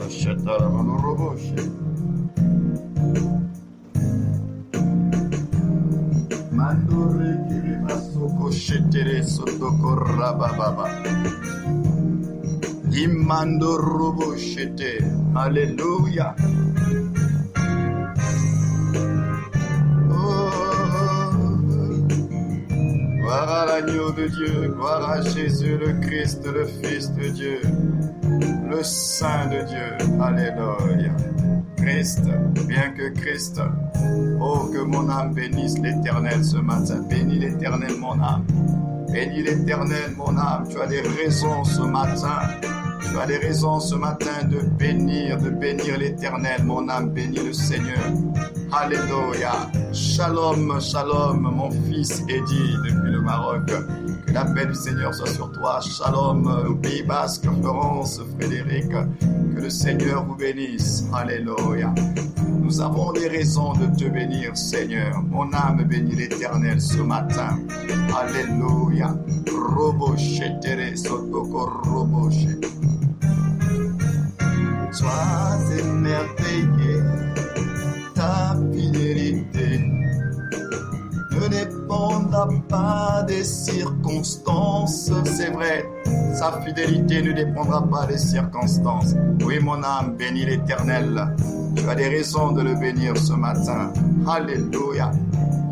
Shataramanuroboshe. Mandore Kirimasoko Shetere Sotoko Rabababa. Imandorobo Shete. Alléluia. Gloire à l'agneau de Dieu, gloire à Jésus le Christ, le Fils de Dieu, le Saint de Dieu. Alléluia. Christ, bien que Christ, oh que mon âme bénisse l'Éternel ce matin. Bénis l'Éternel mon âme. Bénis l'Éternel mon âme. Tu as des raisons ce matin. Tu as des raisons ce matin de bénir l'Éternel. Mon âme bénit le Seigneur. Alléluia. Shalom, shalom, mon fils Eddie depuis le Maroc. Que la paix du Seigneur soit sur toi. Shalom, au Pays Basque, Florence, Frédéric. Que le Seigneur vous bénisse. Alléluia. Nous avons des raisons de te bénir, Seigneur. Mon âme bénit l'Éternel ce matin. Alléluia. Roboshe tere sotoko roboshe. Sois émerveillé, ta fidélité ne dépendra pas des circonstances. C'est vrai, sa fidélité ne dépendra pas des circonstances. Oui, mon âme bénit l'Éternel. Tu as des raisons de le bénir ce matin. Alléluia.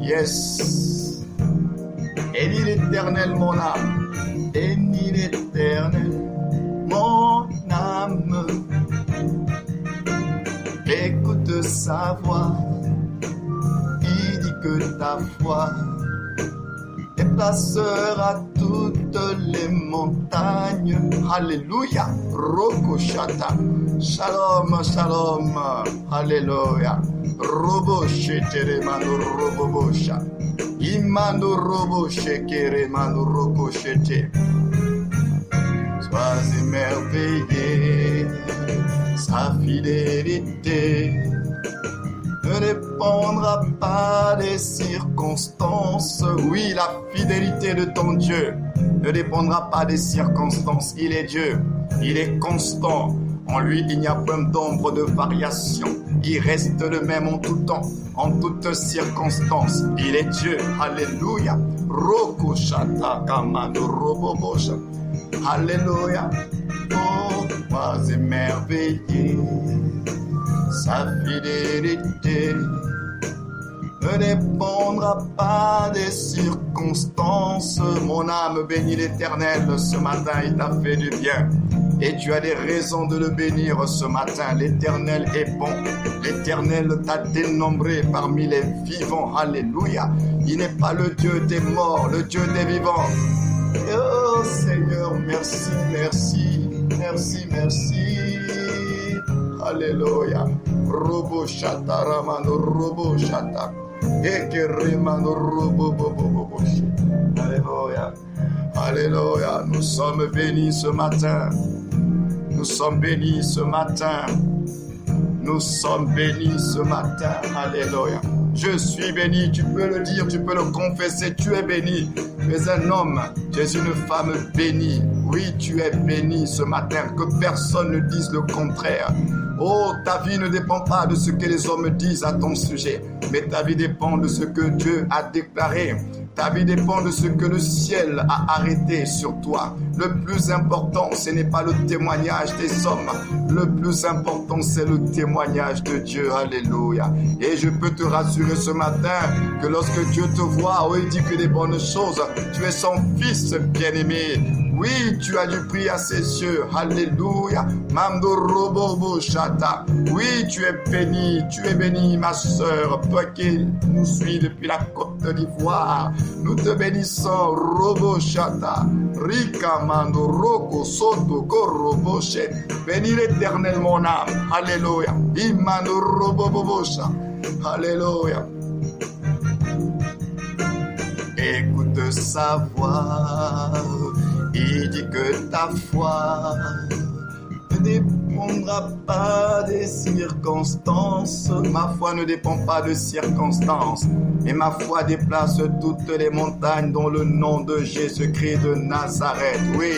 Yes. Bénis l'Éternel, mon âme. Bénis l'Éternel, mon âme. Écoute sa voix. Il dit que ta foi déplacera toutes les montagnes. Alléluia. Rokoshata. Shalom, shalom. Alléluia. Roboshe teremano robobosha. Imano roboshe keremano rokoshete. Sois émerveillé. Sa fidélité ne dépendra pas des circonstances. Oui, la fidélité de ton Dieu ne dépendra pas des circonstances. Il est Dieu, il est constant. En lui, il n'y a point d'ombre de variation. Il reste le même en tout temps, en toutes circonstances. Il est Dieu. Alléluia. Roko shata kamano robobosha. Alléluia. Oh, sois émerveillé. Sa fidélité ne dépendra pas des circonstances. Mon âme bénit l'Éternel. Ce matin, il t'a fait du bien. Et tu as des raisons de le bénir ce matin. L'Éternel est bon. L'Éternel t'a dénombré parmi les vivants. Alléluia. Il n'est pas le Dieu des morts, le Dieu des vivants. Oh Seigneur, merci, merci, merci, merci. Alléluia. Robo shata ramano robo shata. Ekeremano robo bobo bobo. Alléluia. Alléluia. Nous sommes bénis ce matin. Nous sommes bénis ce matin. Nous sommes bénis ce matin. Alléluia. Je suis béni, tu peux le dire, tu peux le confesser, tu es béni. Tu es un homme, tu es une femme bénie. Oui, tu es béni ce matin, que personne ne dise le contraire. Oh, ta vie ne dépend pas de ce que les hommes disent à ton sujet, mais ta vie dépend de ce que Dieu a déclaré. Ta vie dépend de ce que le ciel a arrêté sur toi. Le plus important, ce n'est pas le témoignage des hommes. Le plus important, c'est le témoignage de Dieu. Alléluia. Et je peux te rassurer ce matin que lorsque Dieu te voit, oh, il dit que des bonnes choses, tu es son fils bien-aimé. Oui, tu as du prix à ses yeux. Alléluia. Mando robo shata. Oui, tu es béni, ma sœur. Toi qui nous suis depuis la Côte d'Ivoire. Nous te bénissons, robo shata. Rika mando roko soto koroboshe. Bénis l'Éternel mon âme. Alléluia. Imando robo bobosha. Alléluia. Écoute sa voix. Il dit que ta foi ne dépendra pas des circonstances. Ma foi ne dépend pas de circonstances. Et ma foi déplace toutes les montagnes dans le nom de Jésus-Christ de Nazareth. Oui,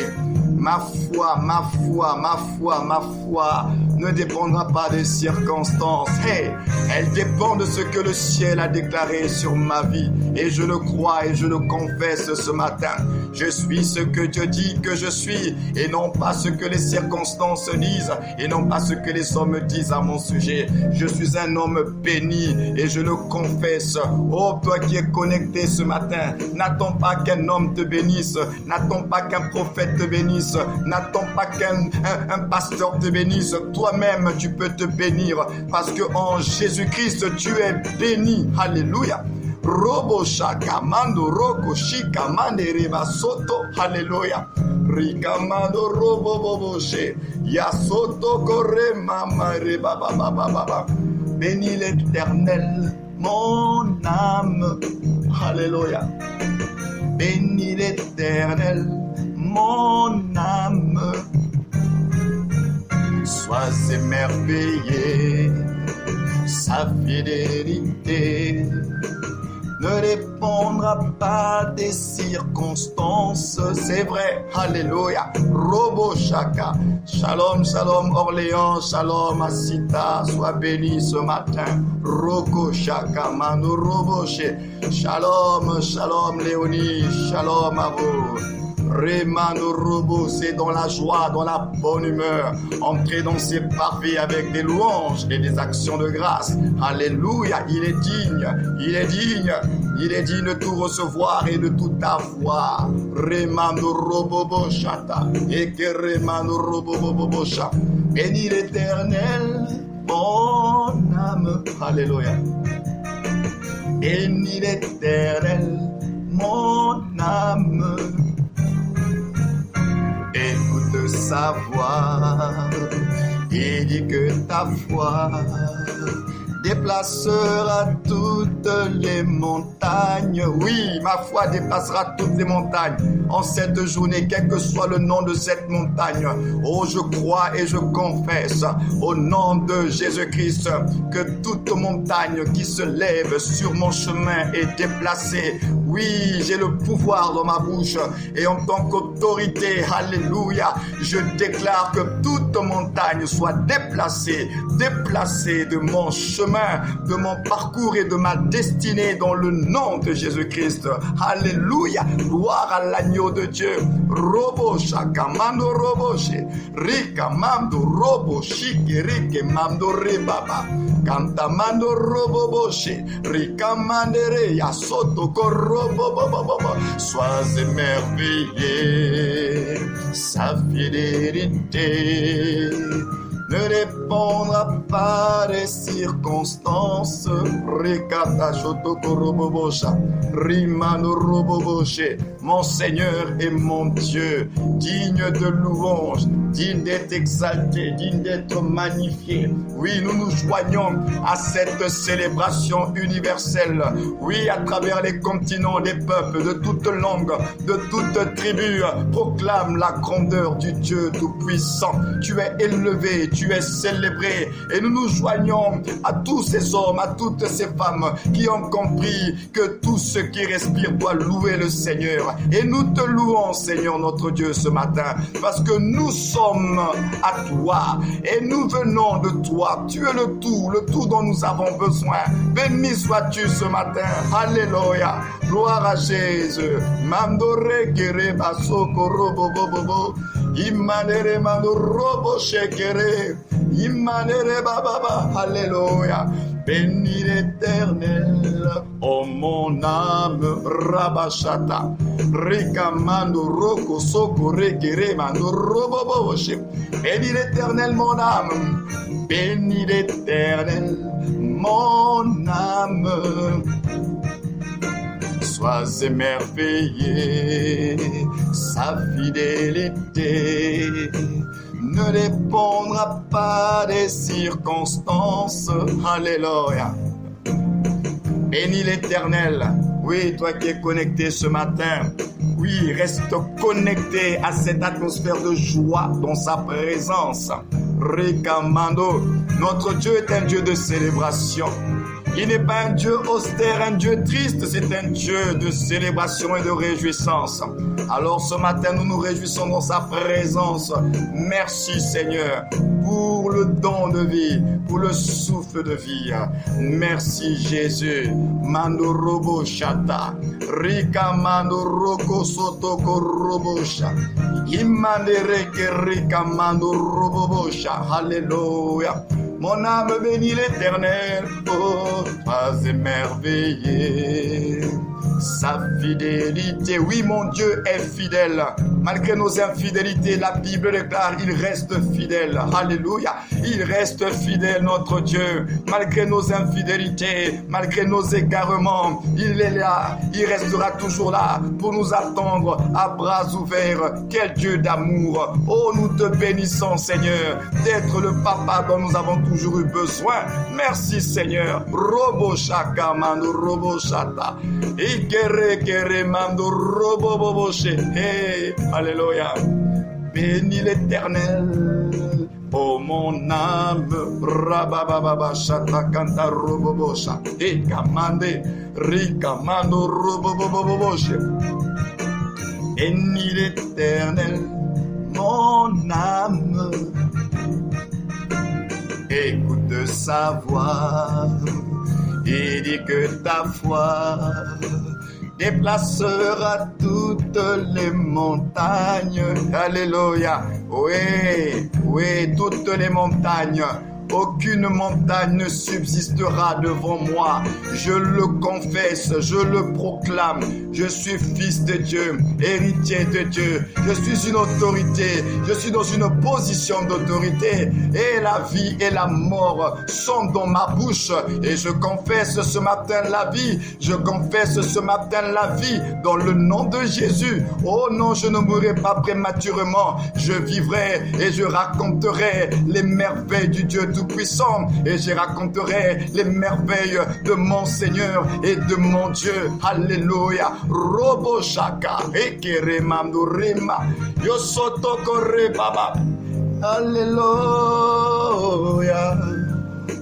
ma foi ne dépendra pas des circonstances. Hey, elle dépend de ce que le ciel a déclaré sur ma vie. Et je le crois et je le confesse ce matin. Je suis ce que Dieu dit que je suis et non pas ce que les circonstances disent et non pas ce que les hommes disent à mon sujet. Je suis un homme béni et je le confesse. Oh, toi qui es connecté ce matin, n'attends pas qu'un homme te bénisse, n'attends pas qu'un prophète te bénisse, n'attends pas qu'un pasteur te bénisse. Toi-même, tu peux te bénir parce que en Jésus-Christ, tu es béni. Alléluia. Robo shaka mando roko shika mande reba soto. Alléluia. Rika mando robo bobo she. Ya soto kore mama reba baba baba. Bénis l'Éternel, mon âme. Alléluia. Bénis l'Éternel, mon âme. Sois émerveillé, sa fidélité ne dépendra pas des circonstances. C'est vrai, alléluia. Robo Shaka. Shalom, shalom Orléans, shalom Asita. Sois béni ce matin. Roko Shaka, Manu Roboche. Shalom, shalom Léonie, shalom à vous. Remano Robo, c'est dans la joie, dans la bonne humeur. Entrez dans ses parvis avec des louanges et des actions de grâce. Alléluia, il est digne, il est digne, il est digne de tout recevoir et de tout avoir. Remano Robo Boshata, et que Remano Robo Bosha. Bénis l'Éternel, mon âme. Alléluia. Bénis l'Éternel, mon âme. Écoute sa voix et dis que ta foi déplacera toutes les montagnes. Oui, ma foi dépassera toutes les montagnes en cette journée, quel que soit le nom de cette montagne. Oh, je crois et je confesse au nom de Jésus-Christ que toute montagne qui se lève sur mon chemin est déplacée. Oui, j'ai le pouvoir dans ma bouche et en tant qu'autorité, alléluia, je déclare que toute montagne soit déplacée de mon chemin, de mon parcours et de ma destinée dans le nom de Jésus-Christ. Alléluia, gloire à l'agneau de Dieu. Robo shaka mando robo she, rika mando robo shiki rike mando rebaba, kanta mando robo boshe, rika mandere ya soto korobo bobo. Sois émerveillé, sa fidélité ne dépendra pas des circonstances. Mon Seigneur et mon Dieu, digne de louange, digne d'être exalté, digne d'être magnifié. Oui, nous nous joignons à cette célébration universelle. Oui, à travers les continents, les peuples de toutes langues, de toutes tribus, proclame la grandeur du Dieu Tout-Puissant. Tu es élevé, tu es célébré, et nous nous joignons à tous ces hommes, à toutes ces femmes qui ont compris que tout ce qui respire doit louer le Seigneur. Et nous te louons, Seigneur notre Dieu, ce matin, parce que nous sommes à toi et nous venons de toi. Tu es le tout dont nous avons besoin. Béni sois-tu ce matin. Alléluia. Gloire à Jésus. Mandore kere basoko robo bobo. Imanere mando robo shekere. Imanere bababa. Alléluia. Bénis l'Éternel, oh mon âme, Rabashata, Rikamando, Roko, Soko, Rekere, Mando, Roboboche. Bénis l'Éternel, mon âme, bénis l'Éternel, mon âme. Sois émerveillé, sa fidélité ne dépendra pas des circonstances. Alléluia. Bénis l'Éternel. Oui, toi qui es connecté ce matin. Oui, reste connecté à cette atmosphère de joie dans sa présence. Rikamando. Notre Dieu est un Dieu de célébration. Il n'est pas un Dieu austère, un Dieu triste, c'est un Dieu de célébration et de réjouissance. Alors ce matin, nous nous réjouissons dans sa présence. Merci Seigneur pour pour le don de vie, pour le souffle de vie. Merci Jésus. Mandorobo Shata. Rika Mandoroko Sotoko Robosha. Imandereke Rika Mandorobosha. Alléluia. Mon âme bénit l'Éternel. Oh, pas émerveillé. Sa fidélité, oui, mon Dieu est fidèle. Malgré nos infidélités, la Bible déclare, il reste fidèle. Alléluia. Il reste fidèle, notre Dieu. Malgré nos infidélités, malgré nos égarements, il est là. Il restera toujours là pour nous attendre à bras ouverts. Quel Dieu d'amour. Oh, nous te bénissons, Seigneur, d'être le papa dont nous avons toujours eu besoin. Merci, Seigneur. Robo shaka mando robo shata. Hey, alléluia. Bénis l'Éternel, oh mon âme. Rabababa shata kanta robobosha. Et kamande rikamando robobobosha. Bénis l'Éternel, mon âme. Écoute sa voix. Et dis que ta foi déplacera toutes les montagnes. Alléluia. Oui, oui, toutes les montagnes. Aucune montagne ne subsistera devant moi. Je le confesse, je le proclame. Je suis fils de Dieu, héritier de Dieu. Je suis une autorité. Je suis dans une position d'autorité. Et la vie et la mort sont dans ma bouche. Et je confesse ce matin la vie. Je confesse ce matin la vie dans le nom de Jésus. Oh non, je ne mourrai pas prématurément. Je vivrai et je raconterai les merveilles du Dieu Tout-Puissant, et je raconterai les merveilles de mon Seigneur et de mon Dieu. Alléluia. Robo shaka ekere mandurima yosoto kore baba. Alléluia.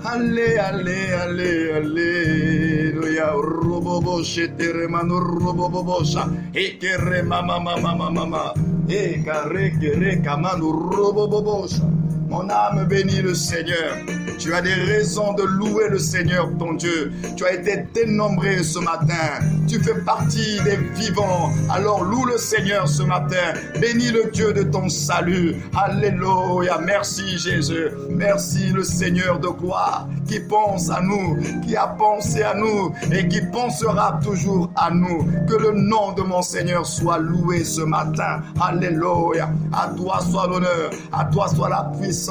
Allé, allé, allé, alléluia. Robobo shetere manu robobo sha ekere mama mama mama ekare kere kamanu robobo sha. Mon âme bénit le Seigneur. Tu as des raisons de louer le Seigneur, ton Dieu. Tu as été dénombré ce matin. Tu fais partie des vivants. Alors loue le Seigneur ce matin. Bénis le Dieu de ton salut. Alléluia. Merci Jésus. Merci le Seigneur de gloire qui pense à nous, qui a pensé à nous et qui pensera toujours à nous. Que le nom de mon Seigneur soit loué ce matin. Alléluia. À toi soit l'honneur. À toi soit la puissance.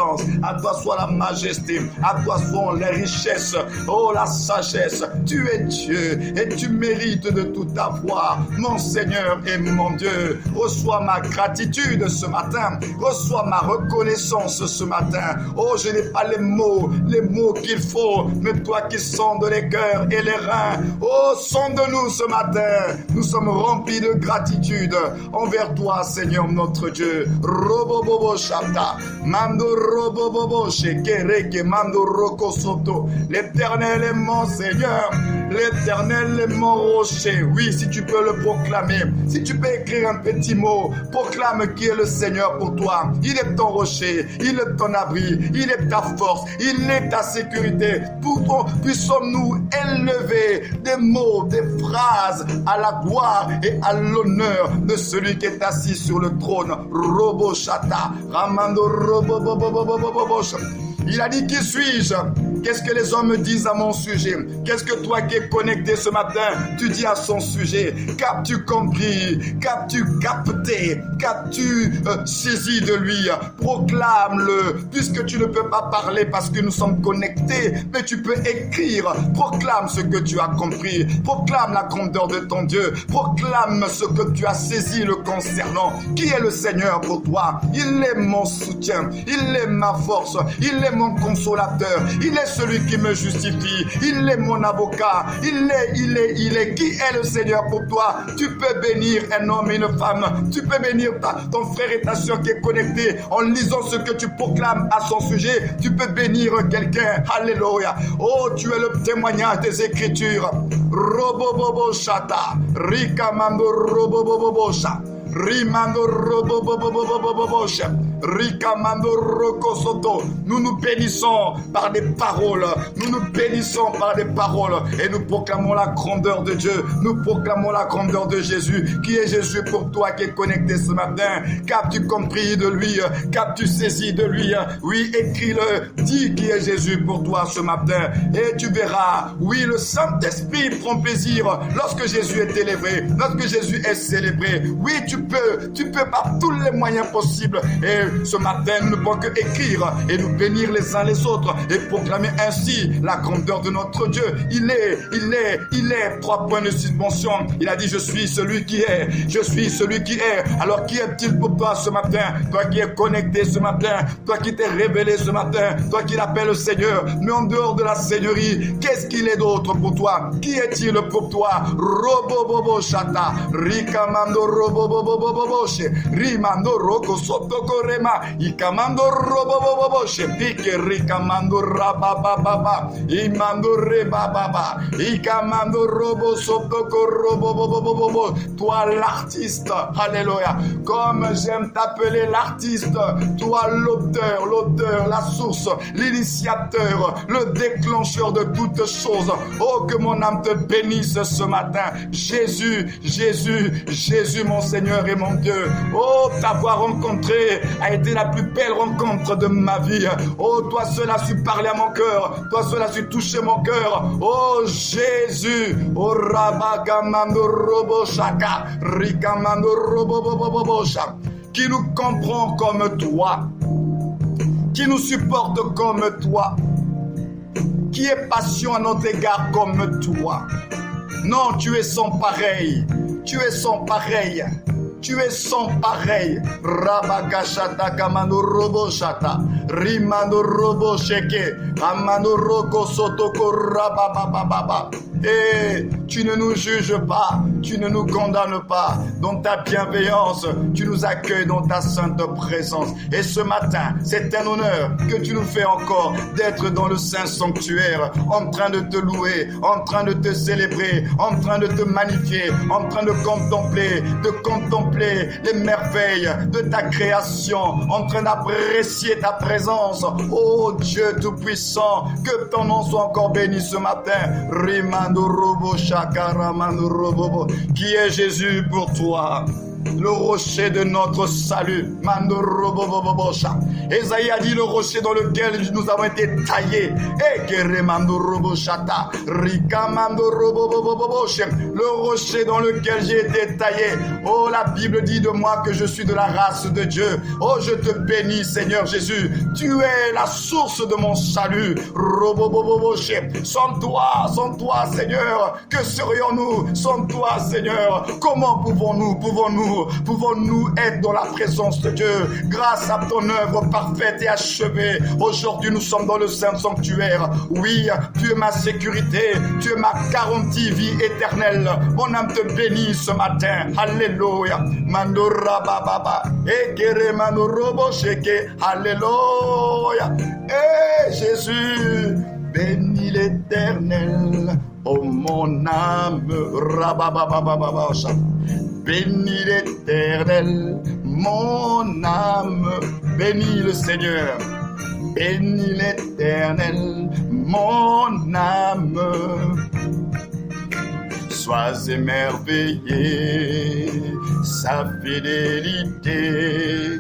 À toi soit la majesté, à toi sont les richesses, oh la sagesse. Tu es Dieu et tu mérites de toute avoir. Mon Seigneur et mon Dieu, reçois ma gratitude ce matin, reçois ma reconnaissance ce matin. Oh, je n'ai pas les mots qu'il faut, mais toi qui sondes les cœurs et les reins, oh, sonde-nous ce matin. Nous sommes remplis de gratitude envers toi, Seigneur notre Dieu. Robobobo shata, mando robobobo shekereke mando roko soto. L'Éternel est mon Seigneur, l'Éternel est mon rocher. Oui, si tu peux le proclamer, si tu peux écrire un petit mot, proclame qui est le Seigneur pour toi. Il est ton rocher, il est ton abri, il est ta force, il est ta sécurité. Pourtant, puissions-nous élever des mots, des phrases à la gloire et à l'honneur de celui qui est assis sur le trône. Robo shata, ramando robo. Il a dit, qui suis-je? Qu'est-ce que les hommes disent à mon sujet? Qu'est-ce que toi qui es connecté ce matin, tu dis à son sujet? Qu'as-tu compris? Qu'as-tu capté? Qu'as-tu saisi de lui? Proclame-le, puisque tu ne peux pas parler parce que nous sommes connectés, mais tu peux écrire. Proclame ce que tu as compris. Proclame la grandeur de ton Dieu. Proclame ce que tu as saisi le concernant. Qui est le Seigneur pour toi? Il est mon soutien. Il est ma force. Il est mon consolateur. Il est celui qui me justifie. Il est mon avocat. Il est. Qui est le Seigneur pour toi? Tu peux bénir un homme et une femme. Tu peux bénir ton frère et ta soeur qui est connecté en lisant ce que tu proclames à son sujet. Tu peux bénir quelqu'un. Alléluia. Oh, tu es le témoignage des Écritures. Robobobo shata. Rikamando robobobo shata. Rimando roboboboboboboboche. Rikamando rokosoto. Nous nous bénissons par des paroles. Nous nous bénissons par des paroles. Et nous proclamons la grandeur de Dieu. Nous proclamons la grandeur de Jésus. Qui est Jésus pour toi qui est connecté ce matin? Qu'as-tu compris de lui? Qu'as-tu saisi de lui? Oui, écris-le. Dis qui est Jésus pour toi ce matin. Et tu verras. Oui, le Saint-Esprit prend plaisir lorsque Jésus est élevé. Lorsque Jésus est célébré. Oui, tu peux par tous les moyens possibles. Et ce matin, nous ne pouvons que écrire et nous bénir les uns les autres et proclamer ainsi la grandeur de notre Dieu. Il est 3 points de suspension. Il a dit, je suis celui qui est. Je suis celui qui est. Alors, qui est-il pour toi ce matin? Toi qui es connecté ce matin, toi qui t'es révélé ce matin, toi qui l'appelles le Seigneur, mais en dehors de la Seigneurie, qu'est-ce qu'il est d'autre pour toi? Qui est-il pour toi? Robobobo shata, rikamando robobobobobo she, rimando roko sotokorema, ikamando robobobobo she, pike rikamando rabababa, imando rebababa, ikamando robo sotokorobobobobobo. Toi l'artiste, alléluia, comme j'aime t'appeler l'artiste, toi l'auteur, la source, l'initiateur, le déclencheur de toutes choses. Oh, que mon âme te bénisse ce matin. Jésus, mon Seigneur et mon Dieu. Oh, t'avoir rencontré a été la plus belle rencontre de ma vie. Oh, toi seul as su parler à mon cœur. Toi seul as su toucher mon cœur. Oh, Jésus. Oh, Rabagamando Robo Shaka. Rikamando Robo Bobo Shaka. Qui nous comprend comme toi. Qui nous supporte comme toi. Qui est patient à notre égard comme toi. Non, tu es sans pareil. Tu es sans pareil. Tu es sans pareil. Rabagashata kamano robo shata. Rimano robo sheke. Amano roko sotoko rababababa. Et tu ne nous juges pas, tu ne nous condamnes pas. Dans ta bienveillance, tu nous accueilles dans ta sainte présence. Et ce matin, c'est un honneur que tu nous fais encore d'être dans le saint sanctuaire, en train de te louer, en train de te célébrer, en train de te magnifier, en train de contempler les merveilles de ta création, en train d'apprécier ta présence. Oh Dieu Tout-Puissant, que ton nom soit encore béni ce matin. Qui est Jésus pour toi? Le rocher de notre salut. Esaïe a dit le rocher dans lequel nous avons été taillés. Le rocher dans lequel j'ai été taillé. Oh, la Bible dit de moi que je suis de la race de Dieu. Oh, je te bénis, Seigneur Jésus. Tu es la source de mon salut. Sans toi, Seigneur, que serions-nous? Sans toi, Seigneur, comment pouvons-nous être dans la présence de Dieu grâce à ton œuvre parfaite et achevée? Aujourd'hui, nous sommes dans le saint sanctuaire. Oui, tu es ma sécurité, tu es ma garantie vie éternelle. Mon âme te bénit ce matin. Alléluia. Mandora baba ekere mandorobo sheke. Alléluia. Et Jésus, bénis l'Éternel. Oh mon âme, rabababababa. Bénis l'Éternel, mon âme, bénis le Seigneur. Bénis l'Éternel, mon âme. Sois émerveillé, sa fidélité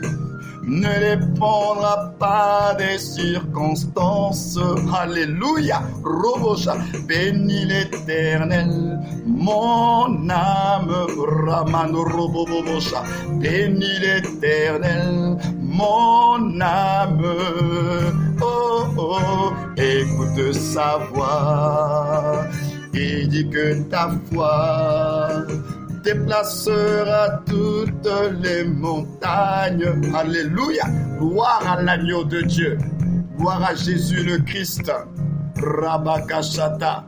ne dépendra pas des circonstances. Alléluia. Robocha. Bénis l'Éternel, mon âme. Ramano Robobocha. Bénis l'Éternel, mon âme. Oh, oh, écoute sa voix et dis que ta foi déplacera toutes les montagnes. Alléluia. Gloire à l'agneau de Dieu. Gloire à Jésus le Christ. Rabakashata.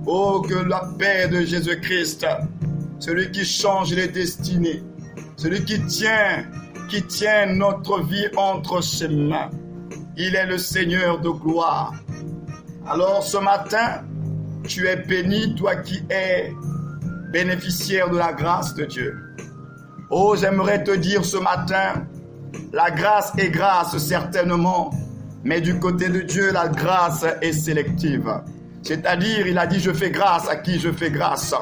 Oh, que la paix de Jésus-Christ, celui qui change les destinées, celui qui tient notre vie entre ses mains. Il est le Seigneur de gloire. Alors ce matin, tu es béni, toi qui es bénéficiaire de la grâce de Dieu. Oh, j'aimerais te dire ce matin, la grâce est grâce certainement, mais du côté de Dieu, la grâce est sélective. C'est-à-dire, il a dit, je fais grâce à qui je fais grâce.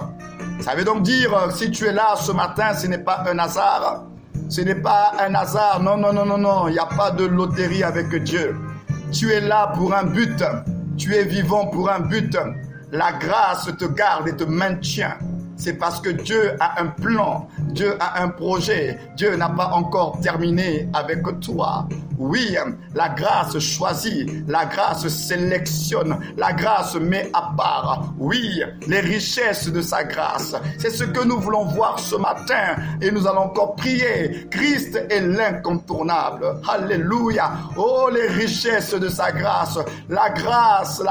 Ça veut donc dire, si tu es là ce matin, ce n'est pas un hasard. Ce n'est pas un hasard. Non, non, non, non, non. Il n'y a pas de loterie avec Dieu. Tu es là pour un but. Tu es vivant pour un but. La grâce te garde et te maintient. C'est parce que Dieu a un plan, Dieu a un projet, Dieu n'a pas encore terminé avec toi. Oui, la grâce choisit, la grâce sélectionne, la grâce met à part. Oui, les richesses de sa grâce. C'est ce que nous voulons voir ce matin et nous allons encore prier. Christ est l'incontournable. Alléluia. Oh, les richesses de sa grâce. La grâce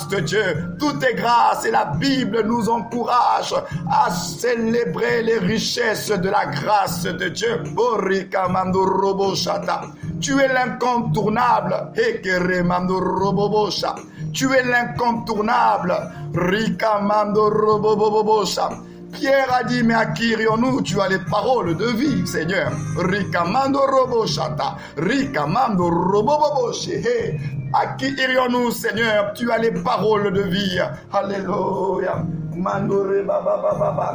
de Dieu. Tout est grâce et la Bible nous encourage à célébrer les richesses de la grâce de Dieu. Tu es l'incontournable. Tu es l'incontournable. Pierre a dit, mais à qui irions-nous? Tu as les paroles de vie, Seigneur. À qui irions-nous, Seigneur? Tu as les paroles de vie. Alléluia.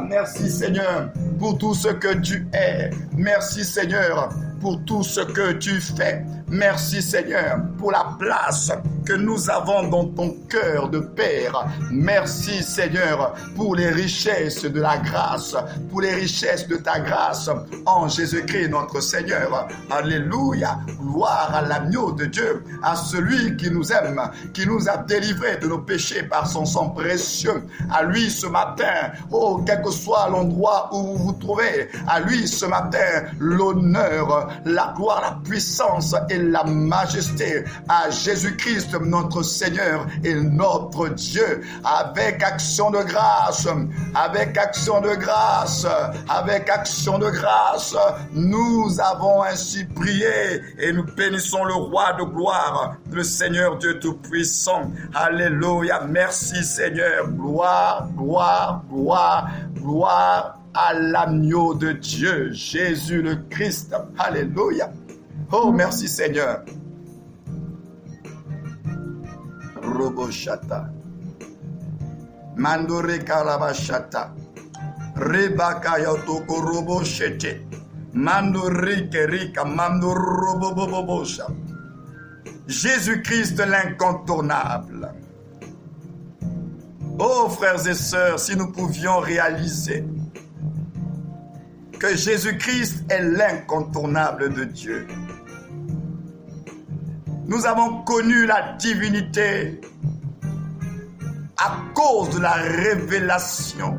Merci, Seigneur, pour tout ce que tu es. Merci, Seigneur, pour tout ce que tu fais. Merci, Seigneur, pour la place que nous avons dans ton cœur de Père. Merci, Seigneur, pour les richesses de la grâce, pour les richesses de ta grâce en Jésus-Christ, notre Seigneur. Alléluia. Gloire à l'agneau de Dieu, à celui qui nous aime, qui nous a délivrés de nos péchés par son sang précieux. À lui ce matin, oh, quel que soit l'endroit où vous vous trouvez, à lui ce matin, l'honneur, la gloire, la puissance et la majesté à Jésus-Christ, notre Seigneur et notre Dieu, avec action de grâce, avec action de grâce, avec action de grâce, nous avons ainsi prié et nous bénissons le roi de gloire, le Seigneur Dieu Tout-Puissant. Alléluia, merci Seigneur, gloire, gloire, gloire, gloire à l'agneau de Dieu, Jésus le Christ. Alléluia. Oh, merci Seigneur. Roboshata. Mandore Kalabashata. Rebaka Yotoko Roboshete. Mandore Kerika Mandorobobobosha. Jésus-Christ l'incontournable. Oh, frères et sœurs, si nous pouvions réaliser que Jésus-Christ est l'incontournable de Dieu. Nous avons connu la divinité à cause de la révélation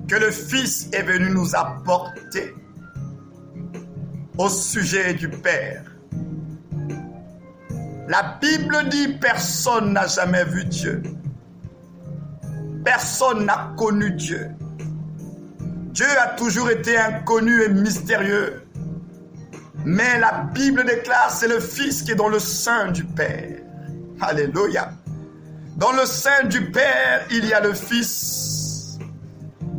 que le Fils est venu nous apporter au sujet du Père. La Bible dit personne n'a jamais vu Dieu. Personne n'a connu Dieu. Dieu a toujours été inconnu et mystérieux. Mais la Bible déclare, c'est le Fils qui est dans le sein du Père. Alléluia. Dans le sein du Père, il y a le Fils.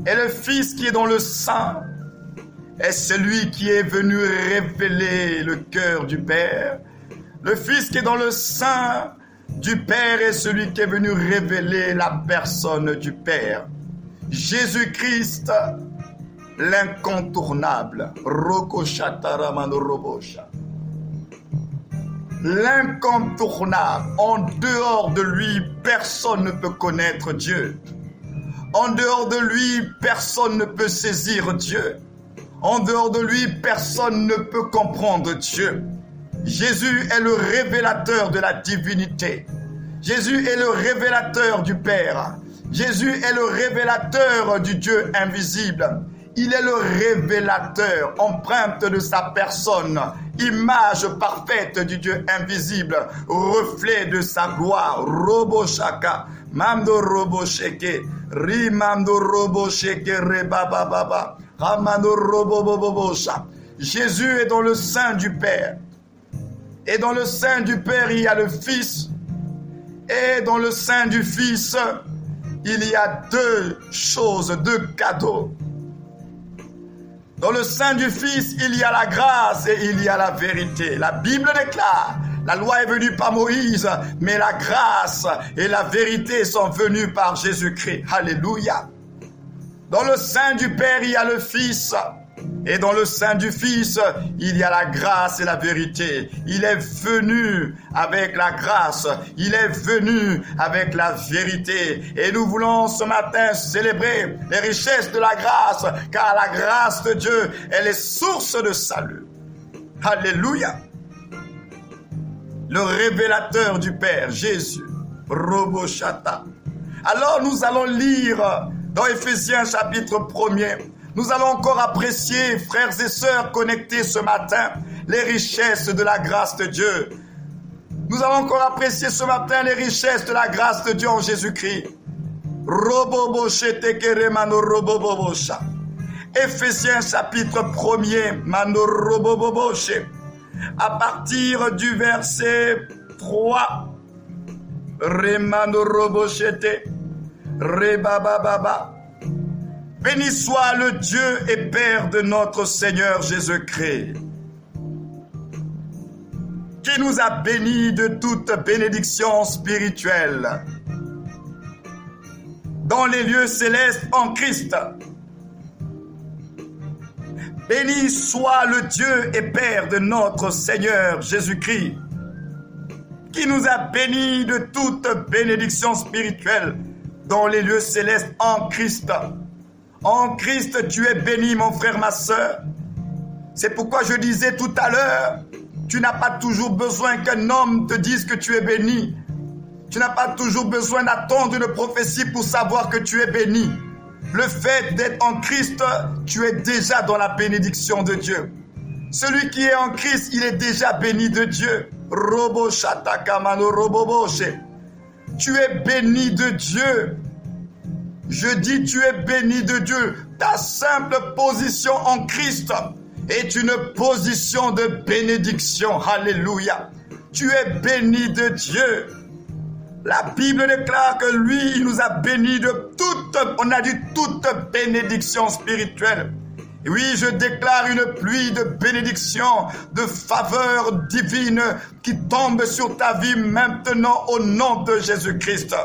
Et le Fils qui est dans le sein est celui qui est venu révéler le cœur du Père. Le Fils qui est dans le sein du Père est celui qui est venu révéler la personne du Père. Jésus-Christ, l'incontournable. L'incontournable. En dehors de lui, personne ne peut connaître Dieu. En dehors de lui, personne ne peut saisir Dieu. En dehors de lui, personne ne peut comprendre Dieu. Jésus est le révélateur de la divinité. Jésus est le révélateur du Père. Jésus est le révélateur du Dieu invisible. Il est le révélateur, empreinte de sa personne, image parfaite du Dieu invisible, reflet de sa gloire. Roboshaka, Mando Robosheke, Rimando Robosheke, Rebababa, Ramando Robobobosha. Jésus est dans le sein du Père. Et dans le sein du Père, il y a le Fils. Et dans le sein du Fils, il y a deux choses, deux cadeaux. Dans le sein du Fils, il y a la grâce et il y a la vérité. La Bible déclare, la loi est venue par Moïse, mais la grâce et la vérité sont venues par Jésus-Christ. Alléluia. Dans le sein du Père, il y a le Fils. Et dans le sein du Fils, il y a la grâce et la vérité. Il est venu avec la grâce. Il est venu avec la vérité. Et nous voulons ce matin célébrer les richesses de la grâce, car la grâce de Dieu, elle est source de salut. Alléluia. Le révélateur du Père, Jésus. Roboshata. Alors nous allons lire dans Éphésiens chapitre 1er. Nous allons encore apprécier, frères et sœurs connectés ce matin, les richesses de la grâce de Dieu. Nous allons encore apprécier ce matin les richesses de la grâce de Dieu en Jésus-Christ. Éphésiens chapitre 1er, à partir du verset 3. Béni soit le Dieu et Père de notre Seigneur Jésus-Christ, qui nous a bénis de toute bénédiction spirituelle dans les lieux célestes en Christ. Béni soit le Dieu et Père de notre Seigneur Jésus-Christ, qui nous a bénis de toute bénédiction spirituelle dans les lieux célestes en Christ. En Christ, tu es béni, mon frère, ma sœur. C'est pourquoi je disais tout à l'heure, tu n'as pas toujours besoin qu'un homme te dise que tu es béni. Tu n'as pas toujours besoin d'attendre une prophétie pour savoir que tu es béni. Le fait d'être en Christ, tu es déjà dans la bénédiction de Dieu. Celui qui est en Christ, il est déjà béni de Dieu. Tu es béni de Dieu. Je dis, tu es béni de Dieu. Ta simple position en Christ est une position de bénédiction. Alléluia. Tu es béni de Dieu. La Bible déclare que lui, il nous a bénis de toute bénédiction spirituelle. Et oui, je déclare une pluie de bénédiction, de faveur divine qui tombe sur ta vie maintenant au nom de Jésus-Christ.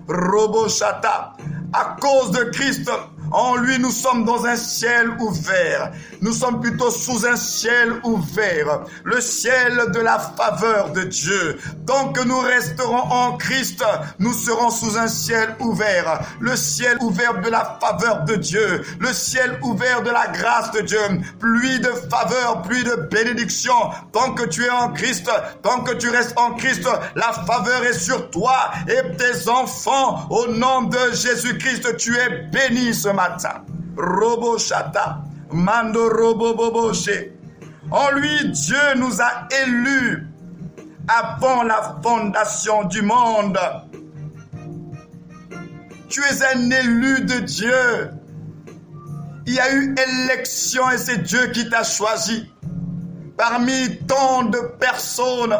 Roboshata. À cause de Christ, en lui, nous sommes dans un ciel ouvert. Nous sommes plutôt sous un ciel ouvert. Le ciel de la faveur de Dieu. Tant que nous resterons en Christ, nous serons sous un ciel ouvert. Le ciel ouvert de la faveur de Dieu. Le ciel ouvert de la grâce de Dieu. Pluie de faveur, pluie de bénédiction. Tant que tu es en Christ, tant que tu restes en Christ, la faveur est sur toi et tes enfants. Au nom de Jésus-Christ, tu es béni ce matin. Roboshata, mando roboboboshe. En lui, Dieu nous a élus avant la fondation du monde. Tu es un élu de Dieu. Il y a eu élection et c'est Dieu qui t'a choisi. Parmi tant de personnes,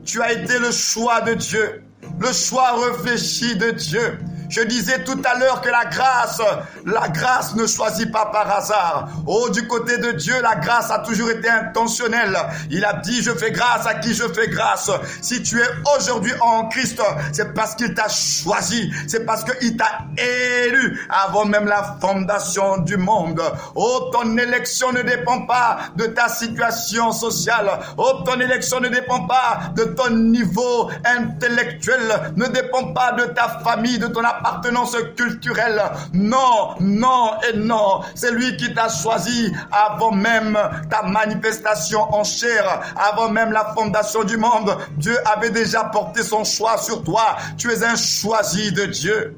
tu as été le choix de Dieu, le choix réfléchi de Dieu. Je disais tout à l'heure que la grâce ne choisit pas par hasard. Oh, du côté de Dieu, la grâce a toujours été intentionnelle. Il a dit, je fais grâce à qui je fais grâce. Si tu es aujourd'hui en Christ, c'est parce qu'il t'a choisi. C'est parce qu'il t'a élu avant même la fondation du monde. Oh, ton élection ne dépend pas de ta situation sociale. Oh, ton élection ne dépend pas de ton niveau intellectuel, ne dépend pas de ta famille, de ton appartenance culturelle. Non, non et non. C'est lui qui t'a choisi avant même ta manifestation en chair, avant même la fondation du monde. Dieu avait déjà porté son choix sur toi. Tu es un choisi de Dieu.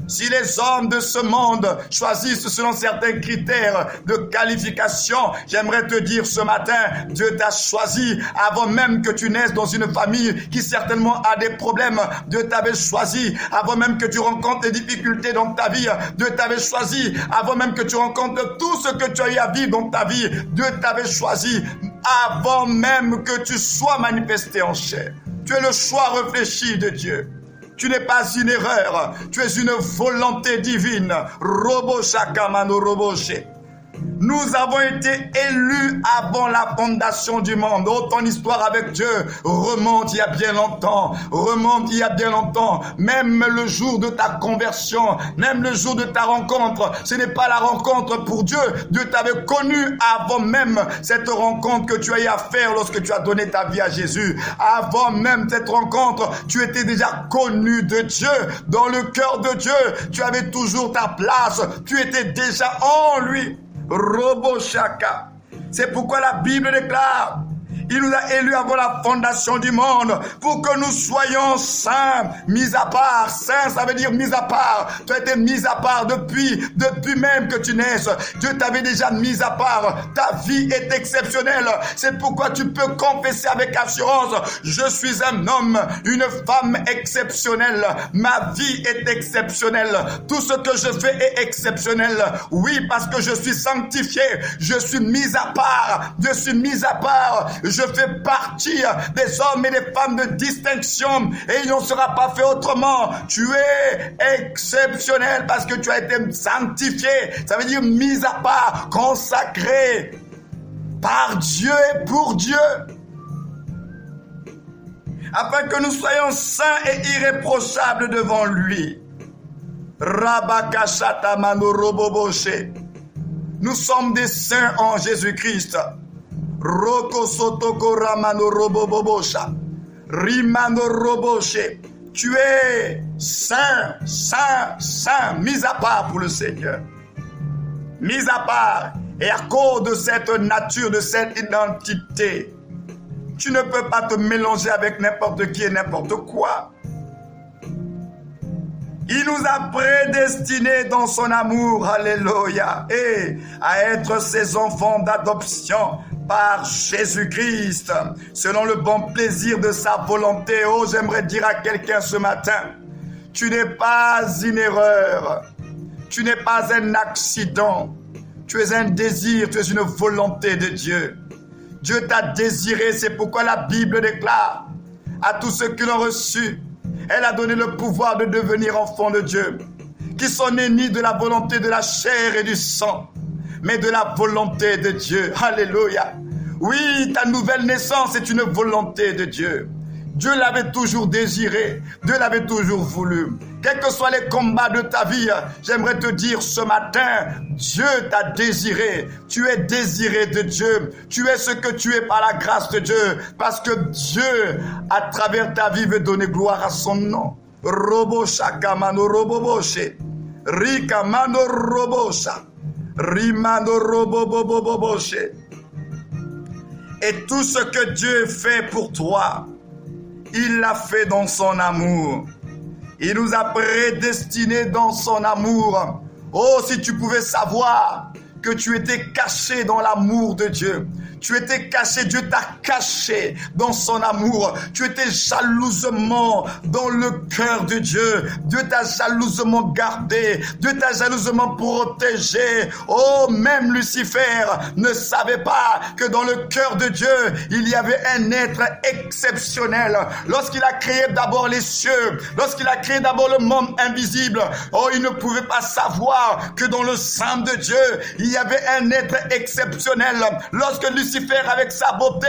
Si les hommes de ce monde choisissent selon certains critères de qualification, j'aimerais te dire ce matin, Dieu t'a choisi avant même que tu naisses dans une famille qui certainement a des problèmes. Dieu t'avait choisi avant même que tu rencontres des difficultés dans ta vie. Dieu t'avait choisi avant même que tu rencontres tout ce que tu as eu à vivre dans ta vie. Dieu t'avait choisi avant même que tu sois manifesté en chair. Tu es le choix réfléchi de Dieu. Tu n'es pas une erreur, tu es une volonté divine. Robo shakamano roboshe. Nous avons été élus avant la fondation du monde. Oh, ton histoire avec Dieu remonte il y a bien longtemps. Remonte il y a bien longtemps. Même le jour de ta conversion, même le jour de ta rencontre, ce n'est pas la rencontre pour Dieu. Dieu t'avait connu avant même cette rencontre que tu as eu à faire lorsque tu as donné ta vie à Jésus. Avant même cette rencontre, tu étais déjà connu de Dieu. Dans le cœur de Dieu, tu avais toujours ta place. Tu étais déjà en lui. Robo Shaka. C'est pourquoi la Bible déclare: il nous a élus avant la fondation du monde pour que nous soyons saints, mis à part. Saint, ça veut dire mis à part. Tu as été mis à part depuis même que tu naisses. Dieu t'avait déjà mis à part. Ta vie est exceptionnelle. C'est pourquoi tu peux confesser avec assurance: je suis un homme, une femme exceptionnelle. Ma vie est exceptionnelle. Tout ce que je fais est exceptionnel. Oui, parce que je suis sanctifié. Je suis mis à part. Je suis mis à part. Je fais partie des hommes et des femmes de distinction et il n'en sera pas fait autrement. Tu es exceptionnel parce que tu as été sanctifié. Ça veut dire mis à part, consacré par Dieu et pour Dieu. Afin que nous soyons saints et irréprochables devant lui. Rabakashata manoroboboshe. Nous sommes des saints en Jésus-Christ. Roko sotoko ramano robobobosha. Rimano roboshe. Tu es saint, saint, saint, mis à part pour le Seigneur. Mis à part. Et à cause de cette nature, de cette identité, tu ne peux pas te mélanger avec n'importe qui et n'importe quoi. Il nous a prédestinés dans son amour, alléluia, et à être ses enfants d'adoption par Jésus-Christ, selon le bon plaisir de sa volonté. Oh, j'aimerais dire à quelqu'un ce matin, tu n'es pas une erreur, tu n'es pas un accident, tu es un désir, tu es une volonté de Dieu. Dieu t'a désiré, c'est pourquoi la Bible déclare à tous ceux qui l'ont reçu, elle a donné le pouvoir de devenir enfants de Dieu, qui sont nés ni de la volonté de la chair et du sang, mais de la volonté de Dieu. Alléluia. Oui, ta nouvelle naissance est une volonté de Dieu. Dieu l'avait toujours désiré, Dieu l'avait toujours voulu. Quels que soient les combats de ta vie, j'aimerais te dire ce matin, Dieu t'a désiré. Tu es désiré de Dieu. Tu es ce que tu es par la grâce de Dieu. Parce que Dieu, à travers ta vie, veut donner gloire à son nom. Robo shakamano roboboshe. Rikamano robosha. Rimano roboboboboshe. Et tout ce que Dieu fait pour toi, il l'a fait dans son amour. Il nous a prédestinés dans son amour. Oh, si tu pouvais savoir que tu étais caché dans l'amour de Dieu. Tu étais caché, Dieu t'a caché dans son amour. Tu étais jalousement dans le cœur de Dieu. Dieu t'a jalousement gardé. Dieu t'a jalousement protégé. Oh, même Lucifer ne savait pas que dans le cœur de Dieu, il y avait un être exceptionnel. Lorsqu'il a créé d'abord les cieux, lorsqu'il a créé d'abord le monde invisible, oh, il ne pouvait pas savoir que dans le sein de Dieu, il y avait un être exceptionnel. Lorsque Lucifer, avec sa beauté,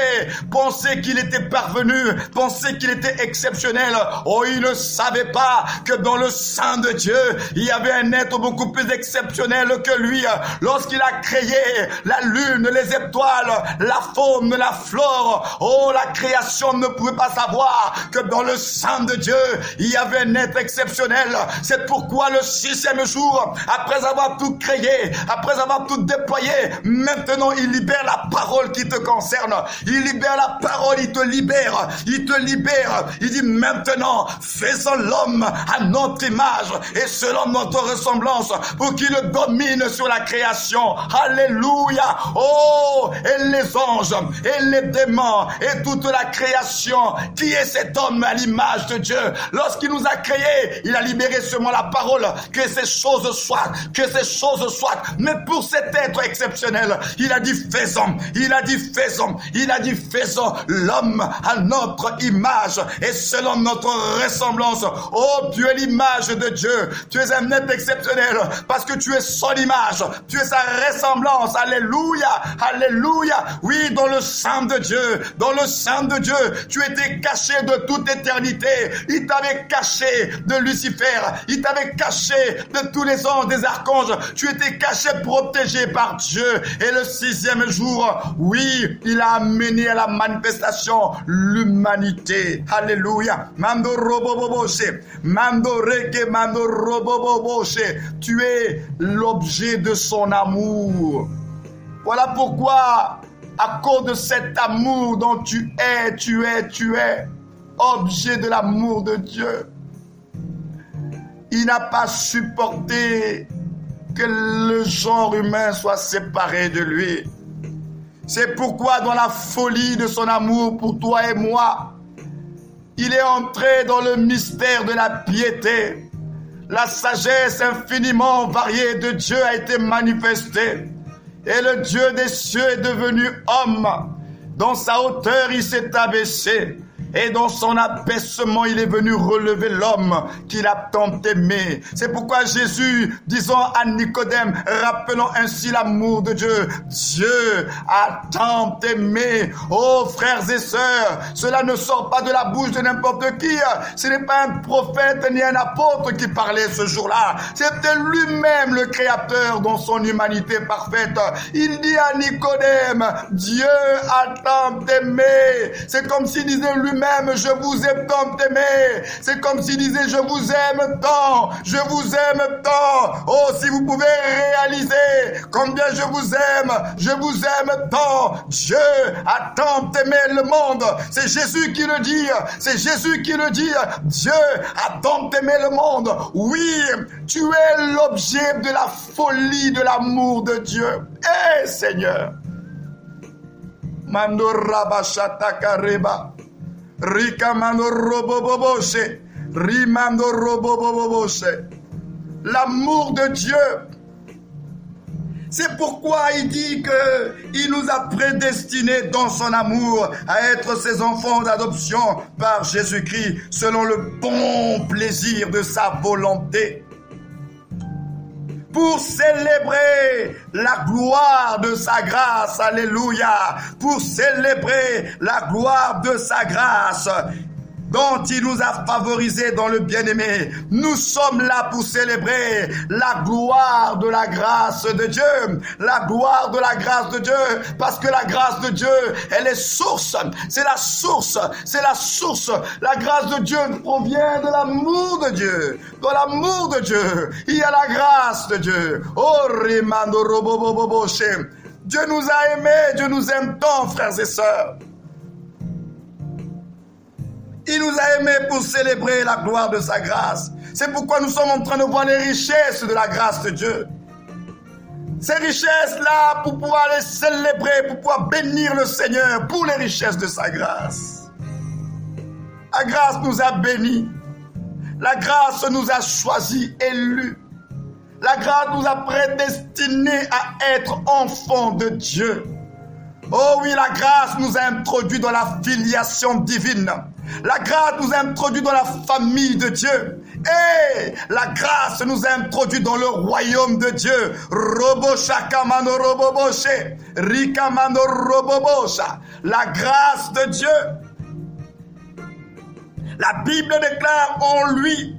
pensait qu'il était parvenu, pensait qu'il était exceptionnel. Oh, il ne savait pas que dans le sein de Dieu, il y avait un être beaucoup plus exceptionnel que lui. Lorsqu'il a créé la lune, les étoiles, la faune, la flore, oh, la création ne pouvait pas savoir que dans le sein de Dieu, il y avait un être exceptionnel. C'est pourquoi le 6e jour, après avoir tout créé, après avoir tout déployé, maintenant il libère la parole qui te concerne. Il libère la parole, il te libère. Il te libère. Il dit maintenant, faisons l'homme à notre image et selon notre ressemblance pour qu'il domine sur la création. Alléluia. Oh, et les anges, et les démons, et toute la création. Qui est cet homme à l'image de Dieu? Lorsqu'il nous a créés, il a libéré seulement la parole. Que ces choses soient, que ces choses soient. Mais pour cet être exceptionnel, il a dit faisons. Il a a dit faisons. Il a dit faisons l'homme à notre image et selon notre ressemblance. Oh, tu es l'image de Dieu. Tu es un être exceptionnel parce que tu es son image. Tu es sa ressemblance. Alléluia. Alléluia. Oui, dans le sang de Dieu. Dans le sang de Dieu, tu étais caché de toute éternité. Il t'avait caché de Lucifer. Il t'avait caché de tous les anges, des archanges. Tu étais caché, protégé par Dieu. Et le 6e jour, oui, il a amené à la manifestation l'humanité. Alléluia. Mando roboboboshe. Mando reke mando roboboboshe. Tu es l'objet de son amour. Voilà pourquoi, à cause de cet amour dont tu es objet de l'amour de Dieu. Il n'a pas supporté que le genre humain soit séparé de lui. C'est pourquoi dans la folie de son amour pour toi et moi, il est entré dans le mystère de la piété. La sagesse infiniment variée de Dieu a été manifestée. Et le Dieu des cieux est devenu homme. Dans sa hauteur, il s'est abaissé. Et dans son abaissement, il est venu relever l'homme qu'il a tant aimé. C'est pourquoi Jésus, disant à Nicodème, rappelons ainsi l'amour de Dieu. Dieu a tant aimé. Oh frères et sœurs, cela ne sort pas de la bouche de n'importe qui. Ce n'est pas un prophète ni un apôtre qui parlait ce jour-là. C'était lui-même le Créateur dans son humanité parfaite. Il dit à Nicodème, Dieu a tant aimé. C'est comme s'il disait lui-même, je vous ai tant aimé. C'est comme s'il disait, je vous aime tant. Je vous aime tant. Oh, si vous pouvez réaliser combien je vous aime tant. Dieu a tant aimé le monde. C'est Jésus qui le dit. C'est Jésus qui le dit. Dieu a tant aimé le monde. Oui, tu es l'objet de la folie de l'amour de Dieu. Eh, Seigneur. Mando rabashata kareba. Rikamando roboboboshe. Rimando roboboboshe. L'amour de Dieu. C'est pourquoi il dit qu'il nous a prédestinés dans son amour à être ses enfants d'adoption par Jésus-Christ selon le bon plaisir de sa volonté. Pour célébrer la gloire de sa grâce, alléluia, pour célébrer la gloire de sa grâce, dont il nous a favorisés dans le bien-aimé. Nous sommes là pour célébrer la gloire de la grâce de Dieu. La gloire de la grâce de Dieu. Parce que la grâce de Dieu, elle est source. C'est la source. C'est la source. La grâce de Dieu provient de l'amour de Dieu. De l'amour de Dieu. Il y a la grâce de Dieu. Oh, Rimando Roboboboshe. Dieu nous a aimés. Dieu nous aime tant, frères et sœurs. Il nous a aimés pour célébrer la gloire de sa grâce. C'est pourquoi nous sommes en train de voir les richesses de la grâce de Dieu. Ces richesses-là, pour pouvoir les célébrer, pour pouvoir bénir le Seigneur pour les richesses de sa grâce. La grâce nous a bénis. La grâce nous a choisis, élus. La grâce nous a prédestinés à être enfants de Dieu. Oh oui, la grâce nous a introduits dans la filiation divine. La grâce nous a introduits dans la famille de Dieu. Et la grâce nous a introduits dans le royaume de Dieu. Roboshakamano roboboshe. Rikamano robobosha. La grâce de Dieu. La Bible déclare en lui,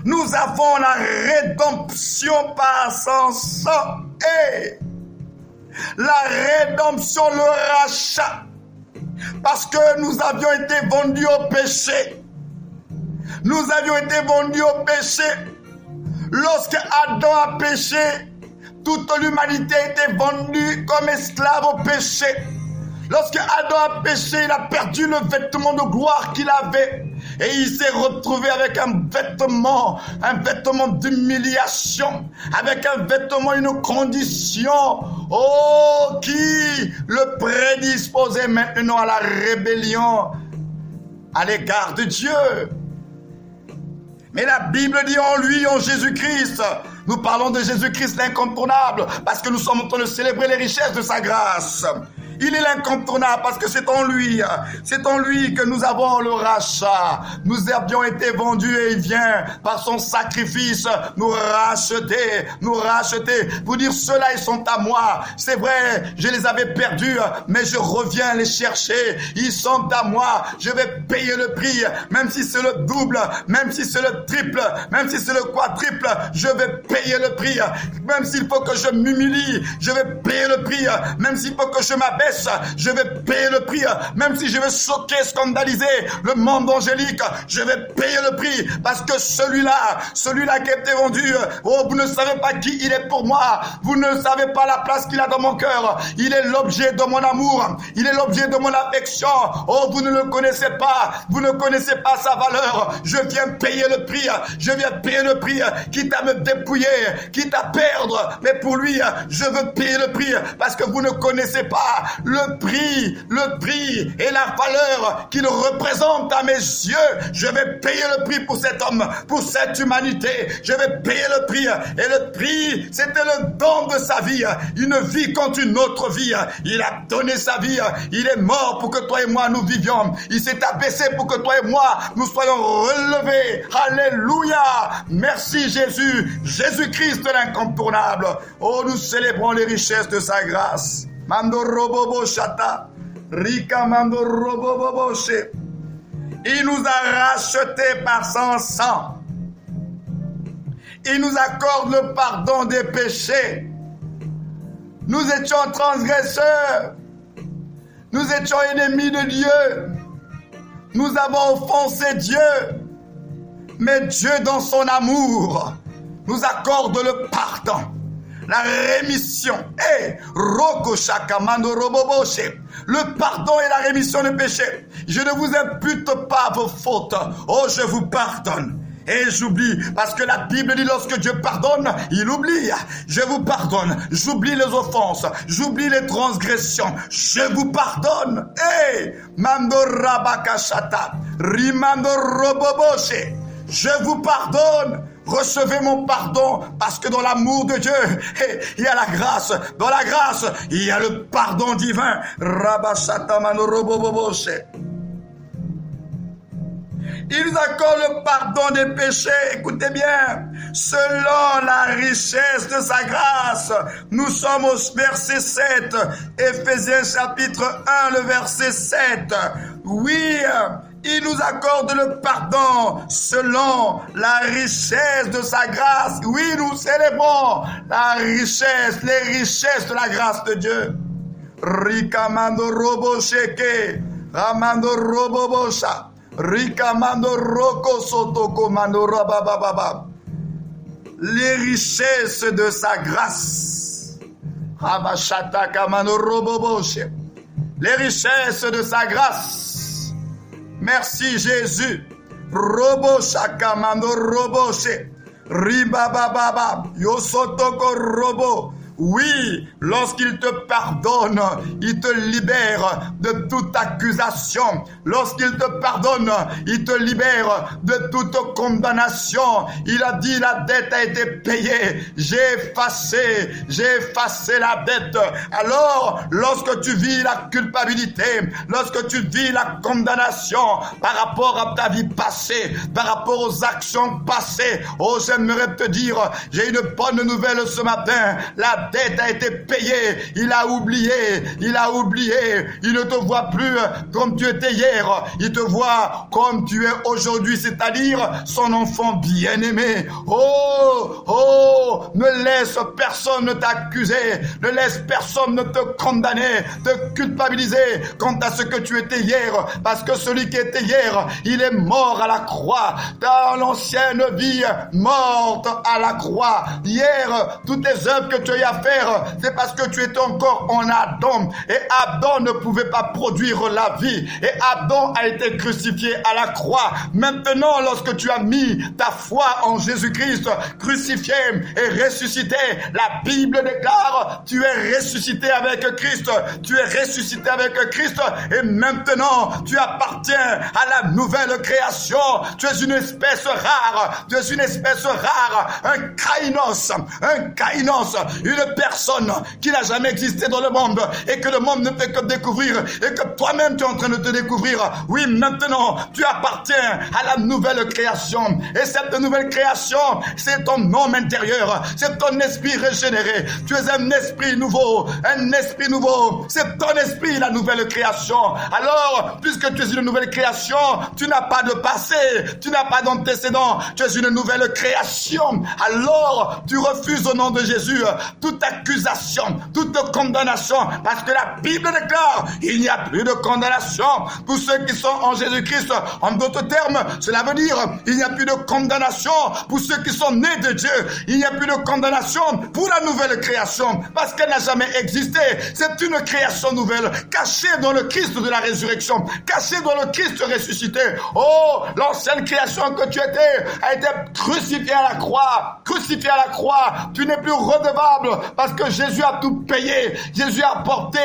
nous avons la rédemption par son sang. Et la rédemption, le rachat. Parce que nous avions été vendus au péché. Nous avions été vendus au péché. Lorsque Adam a péché, toute l'humanité était vendue comme esclave au péché. Lorsque Adam a péché, il a perdu le vêtement de gloire qu'il avait. Et il s'est retrouvé avec un vêtement d'humiliation, avec un vêtement, une condition, oh, qui le prédisposait maintenant à la rébellion à l'égard de Dieu. Mais la Bible dit en lui, en Jésus-Christ, nous parlons de Jésus-Christ l'incontournable, parce que nous sommes en train de célébrer les richesses de sa grâce. Il est l'incontournable parce que c'est en lui que nous avons le rachat. Nous avions été vendus et il vient par son sacrifice nous racheter. Vous dire, ceux-là, ils sont à moi. C'est vrai, je les avais perdus, mais je reviens les chercher. Ils sont à moi. Je vais payer le prix, même si c'est le double, même si c'est le triple, même si c'est le quadruple, je vais payer le prix. Même s'il faut que je m'humilie, je vais payer le prix. Même s'il faut que je m'abaisse, je vais payer le prix. Même si je vais choquer, scandaliser le monde angélique, je vais payer le prix. Parce que celui-là qui a été vendu, oh, vous ne savez pas qui il est pour moi. Vous ne savez pas la place qu'il a dans mon cœur. Il est l'objet de mon amour. Il est l'objet de mon affection. Oh, vous ne le connaissez pas. Vous ne connaissez pas sa valeur. Je viens payer le prix. Je viens payer le prix. Quitte à me dépouiller, quitte à perdre. Mais pour lui, je veux payer le prix. Parce que vous ne connaissez pas le prix et la valeur qu'il représente à mes yeux. Je vais payer le prix pour cet homme, pour cette humanité. Je vais payer le prix. Et le prix, c'était le don de sa vie. Une vie contre une autre vie. Il a donné sa vie. Il est mort pour que toi et moi nous vivions. Il s'est abaissé pour que toi et moi nous soyons relevés. Alléluia. Merci Jésus. Jésus-Christ l'incontournable. Oh, nous célébrons les richesses de sa grâce. Mando robobo shata. Rika mando robobo she. Il nous a rachetés par son sang. Il nous accorde le pardon des péchés. Nous étions transgresseurs. Nous étions ennemis de Dieu. Nous avons offensé Dieu. Mais Dieu, dans son amour, nous accorde le pardon, la rémission. Le pardon et la rémission des péchés. Je ne vous impute pas vos fautes. Oh, je vous pardonne. Et j'oublie, parce que la Bible dit lorsque Dieu pardonne, il oublie. Je vous pardonne, j'oublie les offenses, j'oublie les transgressions, je vous pardonne. Mando rabakashata, rimando roboboshe, je vous pardonne. Recevez mon pardon, parce que dans l'amour de Dieu, il y a la grâce. Dans la grâce, il y a le pardon divin. Rabashata mando roboboshe. Il nous accorde le pardon des péchés, écoutez bien, selon la richesse de sa grâce. Nous sommes au verset 7, Éphésiens chapitre 1, le verset 7. Oui, il nous accorde le pardon selon la richesse de sa grâce. Oui, nous célébrons la richesse, les richesses de la grâce de Dieu. Rikamando robo sheke, ramando robo bosha. Rikamando roko sotoko mando rabababa. Les richesses de sa grâce. Rabashata kamando roboboshe. Les richesses de sa grâce. Merci Jésus. Robosha kamando roboshe. Ribababa. Yosotoko robo. Oui, lorsqu'il te pardonne, il te libère de toute accusation. Lorsqu'il te pardonne, il te libère de toute condamnation. Il a dit la dette a été payée. J'ai effacé la dette. Alors, lorsque tu vis la culpabilité, lorsque tu vis la condamnation par rapport à ta vie passée, par rapport aux actions passées, oh, j'aimerais te dire, j'ai une bonne nouvelle ce matin. La dette a été payée. Il a oublié. Il ne te voit plus comme tu étais hier. Il te voit comme tu es aujourd'hui, c'est-à-dire son enfant bien-aimé. Oh, ne laisse personne t'accuser. Ne laisse personne te condamner, te culpabiliser quant à ce que tu étais hier. Parce que celui qui était hier, il est mort à la croix. Dans l'ancienne vie, morte à la croix. Hier, toutes les œuvres que tu as faire, c'est parce que tu étais encore en Adam. Et Adam ne pouvait pas produire la vie. Et Adam a été crucifié à la croix. Maintenant, lorsque tu as mis ta foi en Jésus-Christ, crucifié et ressuscité, la Bible déclare, tu es ressuscité avec Christ. Tu es ressuscité avec Christ. Et maintenant, tu appartiens à la nouvelle création. Tu es une espèce rare. Tu es une espèce rare. Un kainos. Une une personne qui n'a jamais existé dans le monde et que le monde ne fait que découvrir et que toi-même tu es en train de te découvrir. Oui, maintenant, tu appartiens à la nouvelle création. Et cette nouvelle création, c'est ton homme intérieur, c'est ton esprit régénéré. Tu es un esprit nouveau, un esprit nouveau. C'est ton esprit, la nouvelle création. Alors, puisque tu es une nouvelle création, tu n'as pas de passé, tu n'as pas d'antécédent, tu es une nouvelle création. Alors, tu refuses au nom de Jésus toute accusation, toute condamnation, parce que la Bible déclare, il n'y a plus de condamnation pour ceux qui sont en Jésus-Christ. En d'autres termes, cela veut dire, il n'y a plus de condamnation pour ceux qui sont nés de Dieu. Il n'y a plus de condamnation pour la nouvelle création, parce qu'elle n'a jamais existé. C'est une création nouvelle, cachée dans le Christ de la résurrection, cachée dans le Christ ressuscité. Oh, l'ancienne création que tu étais a été crucifiée à la croix. Crucifiée à la croix, tu n'es plus redevable parce que Jésus a tout payé. Jésus a porté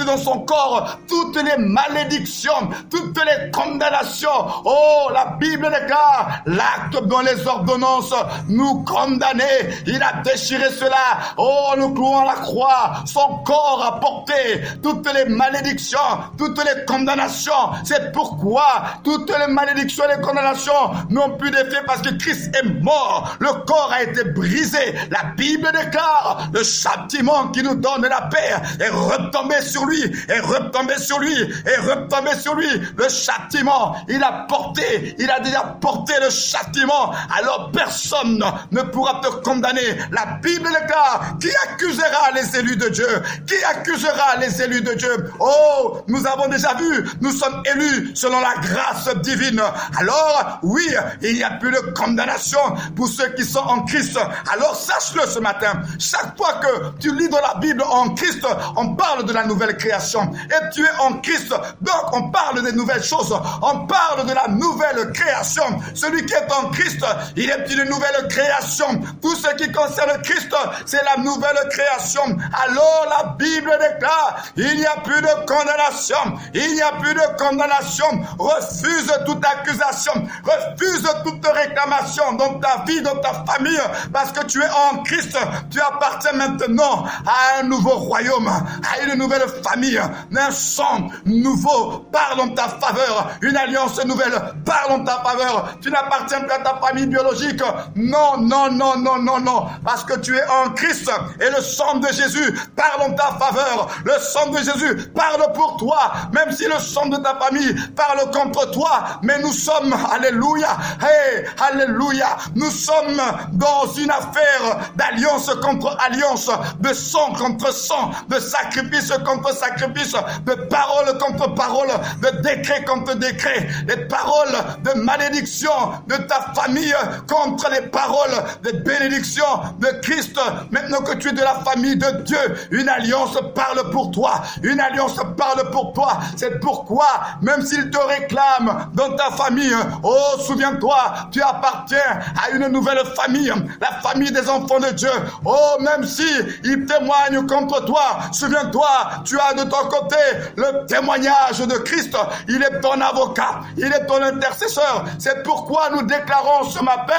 dans son corps toutes les malédictions, toutes les condamnations. Oh, la Bible déclare, l'acte dans les ordonnances nous condamnait. Il a déchiré cela. Oh, nous clouons à la croix. Son corps a porté toutes les malédictions, toutes les condamnations. C'est pourquoi toutes les malédictions et les condamnations n'ont plus d'effet parce que Christ est mort. Le corps a été brisé. La Bible déclare, le châtiment qui nous donne la paix est retombé sur lui, est retombé sur lui, est retombé sur lui. Le châtiment, il a déjà porté le châtiment. Alors personne ne pourra te condamner. La Bible déclare, qui accusera les élus de Dieu? Qui accusera les élus de Dieu? Oh, nous avons déjà vu, nous sommes élus selon la grâce divine. Alors, oui, il n'y a plus de condamnation pour ceux qui sont en Christ. Alors, sache-le ce matin. Chaque fois que tu lis dans la Bible en Christ, on parle de la nouvelle création. Et tu es en Christ, donc on parle des nouvelles choses. On parle de la nouvelle création. Celui qui est en Christ, il est une nouvelle création. Tout ce qui concerne Christ, c'est la nouvelle création. Alors, la Bible déclare, il n'y a plus de condamnation. Il n'y a plus de condamnation. Refuse toute accusation. Refuse toute réclamation dans ta vie, dans ta famille, parce que tu es en Christ. Tu appartiens maintenant à un nouveau royaume, à une nouvelle famille, un sang nouveau parle en ta faveur, une alliance nouvelle parle en ta faveur. Tu n'appartiens plus à ta famille biologique. Non, non, non, non, non, non, parce que tu es en Christ et le sang de Jésus parle en ta faveur. Le sang de Jésus parle pour toi, même si le sang de ta famille parle contre toi. Mais nous sommes, alléluia, hey, alléluia, nous sommes dans une affaire d'alliance contre alliance, de sang contre sang, de sacrifice contre sacrifice, de parole contre parole, de décret contre décret, les paroles de malédiction de ta famille contre les paroles de bénédiction de Christ. Maintenant que tu es de la famille de Dieu, une alliance parle pour toi, une alliance parle pour toi. C'est pourquoi, même s'il te réclame dans ta famille, oh, souviens-toi, tu appartiens à une nouvelle famille, la famille des enfants de Dieu. Oh, même si il témoigne contre toi, souviens-toi, tu as de ton côté le témoignage de Christ. Il est ton avocat, il est ton intercesseur. C'est pourquoi nous déclarons ce matin,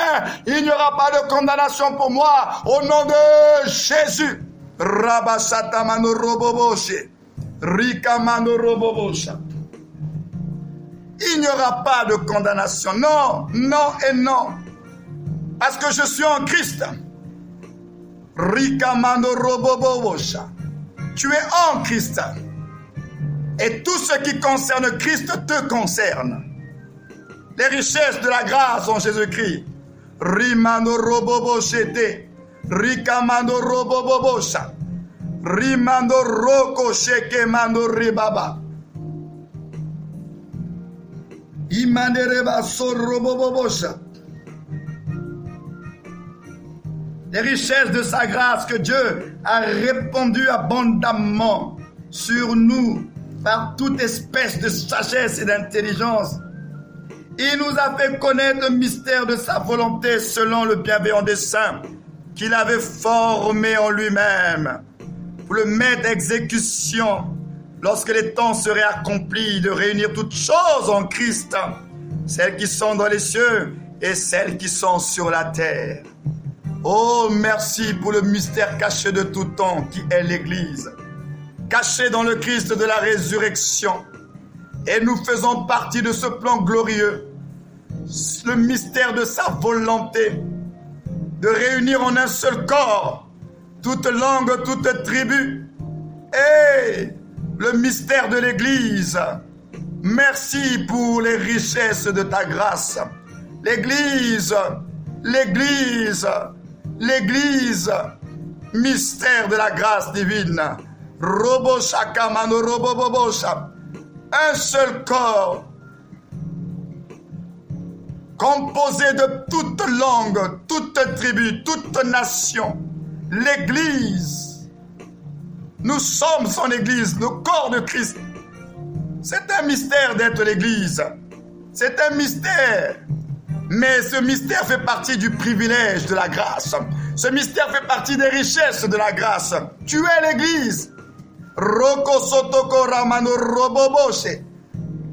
il n'y aura pas de condamnation pour moi au nom de Jésus. Rabashata manoroboboshe, Rika manorobobosha. Il n'y aura pas de condamnation. Non, non et non. Parce que je suis en Christ. Rika manorobobosha. Tu es en Christ. Et tout ce qui concerne Christ te concerne. Les richesses de la grâce en Jésus-Christ. Rimando roboboshete. Rikamando robobobosha. Rimando roko sheke mando ribaba. Imandereba so robobobosha. Les richesses de sa grâce que Dieu a répandues abondamment sur nous par toute espèce de sagesse et d'intelligence. Il nous a fait connaître le mystère de sa volonté selon le bienveillant dessein qu'il avait formé en lui-même pour le mettre à exécution lorsque les temps seraient accomplis de réunir toutes choses en Christ, celles qui sont dans les cieux et celles qui sont sur la terre. Oh, merci pour le mystère caché de tout temps qui est l'Église, caché dans le Christ de la résurrection. Et nous faisons partie de ce plan glorieux, le mystère de sa volonté, de réunir en un seul corps toute langue, toute tribu, et le mystère de l'Église. Merci pour les richesses de ta grâce. L'Église, l'Église, l'Église, mystère de la grâce divine. Robo shaka mano robo bobosha. Un seul corps, composé de toute langue, toute tribu, toute nation. L'Église. Nous sommes son Église, le corps de Christ. C'est un mystère d'être l'Église. C'est un mystère. Mais ce mystère fait partie du privilège de la grâce. Ce mystère fait partie des richesses de la grâce. Tu es l'Église. Roko sotoko ramano roboboshe.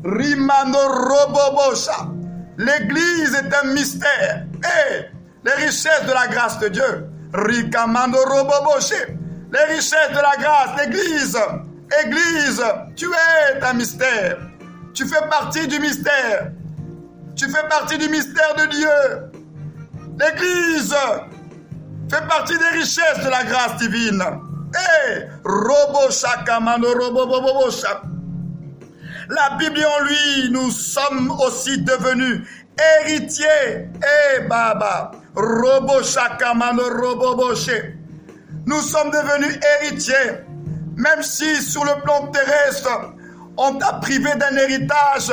Rimano robobosha. L'Église est un mystère. Et les richesses de la grâce de Dieu. Rikamano roboboshe. Les richesses de la grâce. L'Église. Église, tu es un mystère. Tu fais partie du mystère. Tu fais partie du mystère de Dieu. L'Église fait partie des richesses de la grâce divine. Et robo shakamano robo bobosha. La Bible en lui, nous sommes aussi devenus héritiers. Et baba robo shakamano robo boshe. Nous sommes devenus héritiers. Même si sur le plan terrestre, on t'a privé d'un héritage,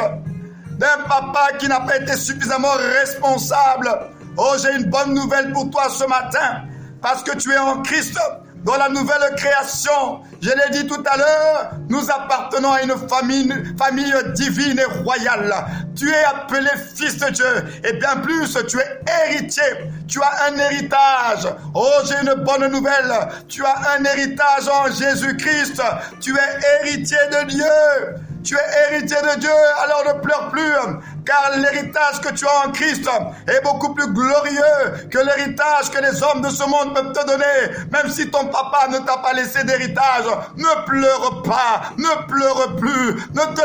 d'un papa qui n'a pas été suffisamment responsable. Oh, j'ai une bonne nouvelle pour toi ce matin, parce que tu es en Christ, dans la nouvelle création. Je l'ai dit tout à l'heure, nous appartenons à une famille divine et royale. Tu es appelé fils de Dieu, et bien plus, tu es héritier. Tu as un héritage. Oh, j'ai une bonne nouvelle. Tu as un héritage en Jésus-Christ. Tu es héritier de Dieu. Tu es héritier de Dieu, alors ne pleure plus, car l'héritage que tu as en Christ est beaucoup plus glorieux que l'héritage que les hommes de ce monde peuvent te donner. Même si ton papa ne t'a pas laissé d'héritage, ne pleure pas, ne pleure plus, ne te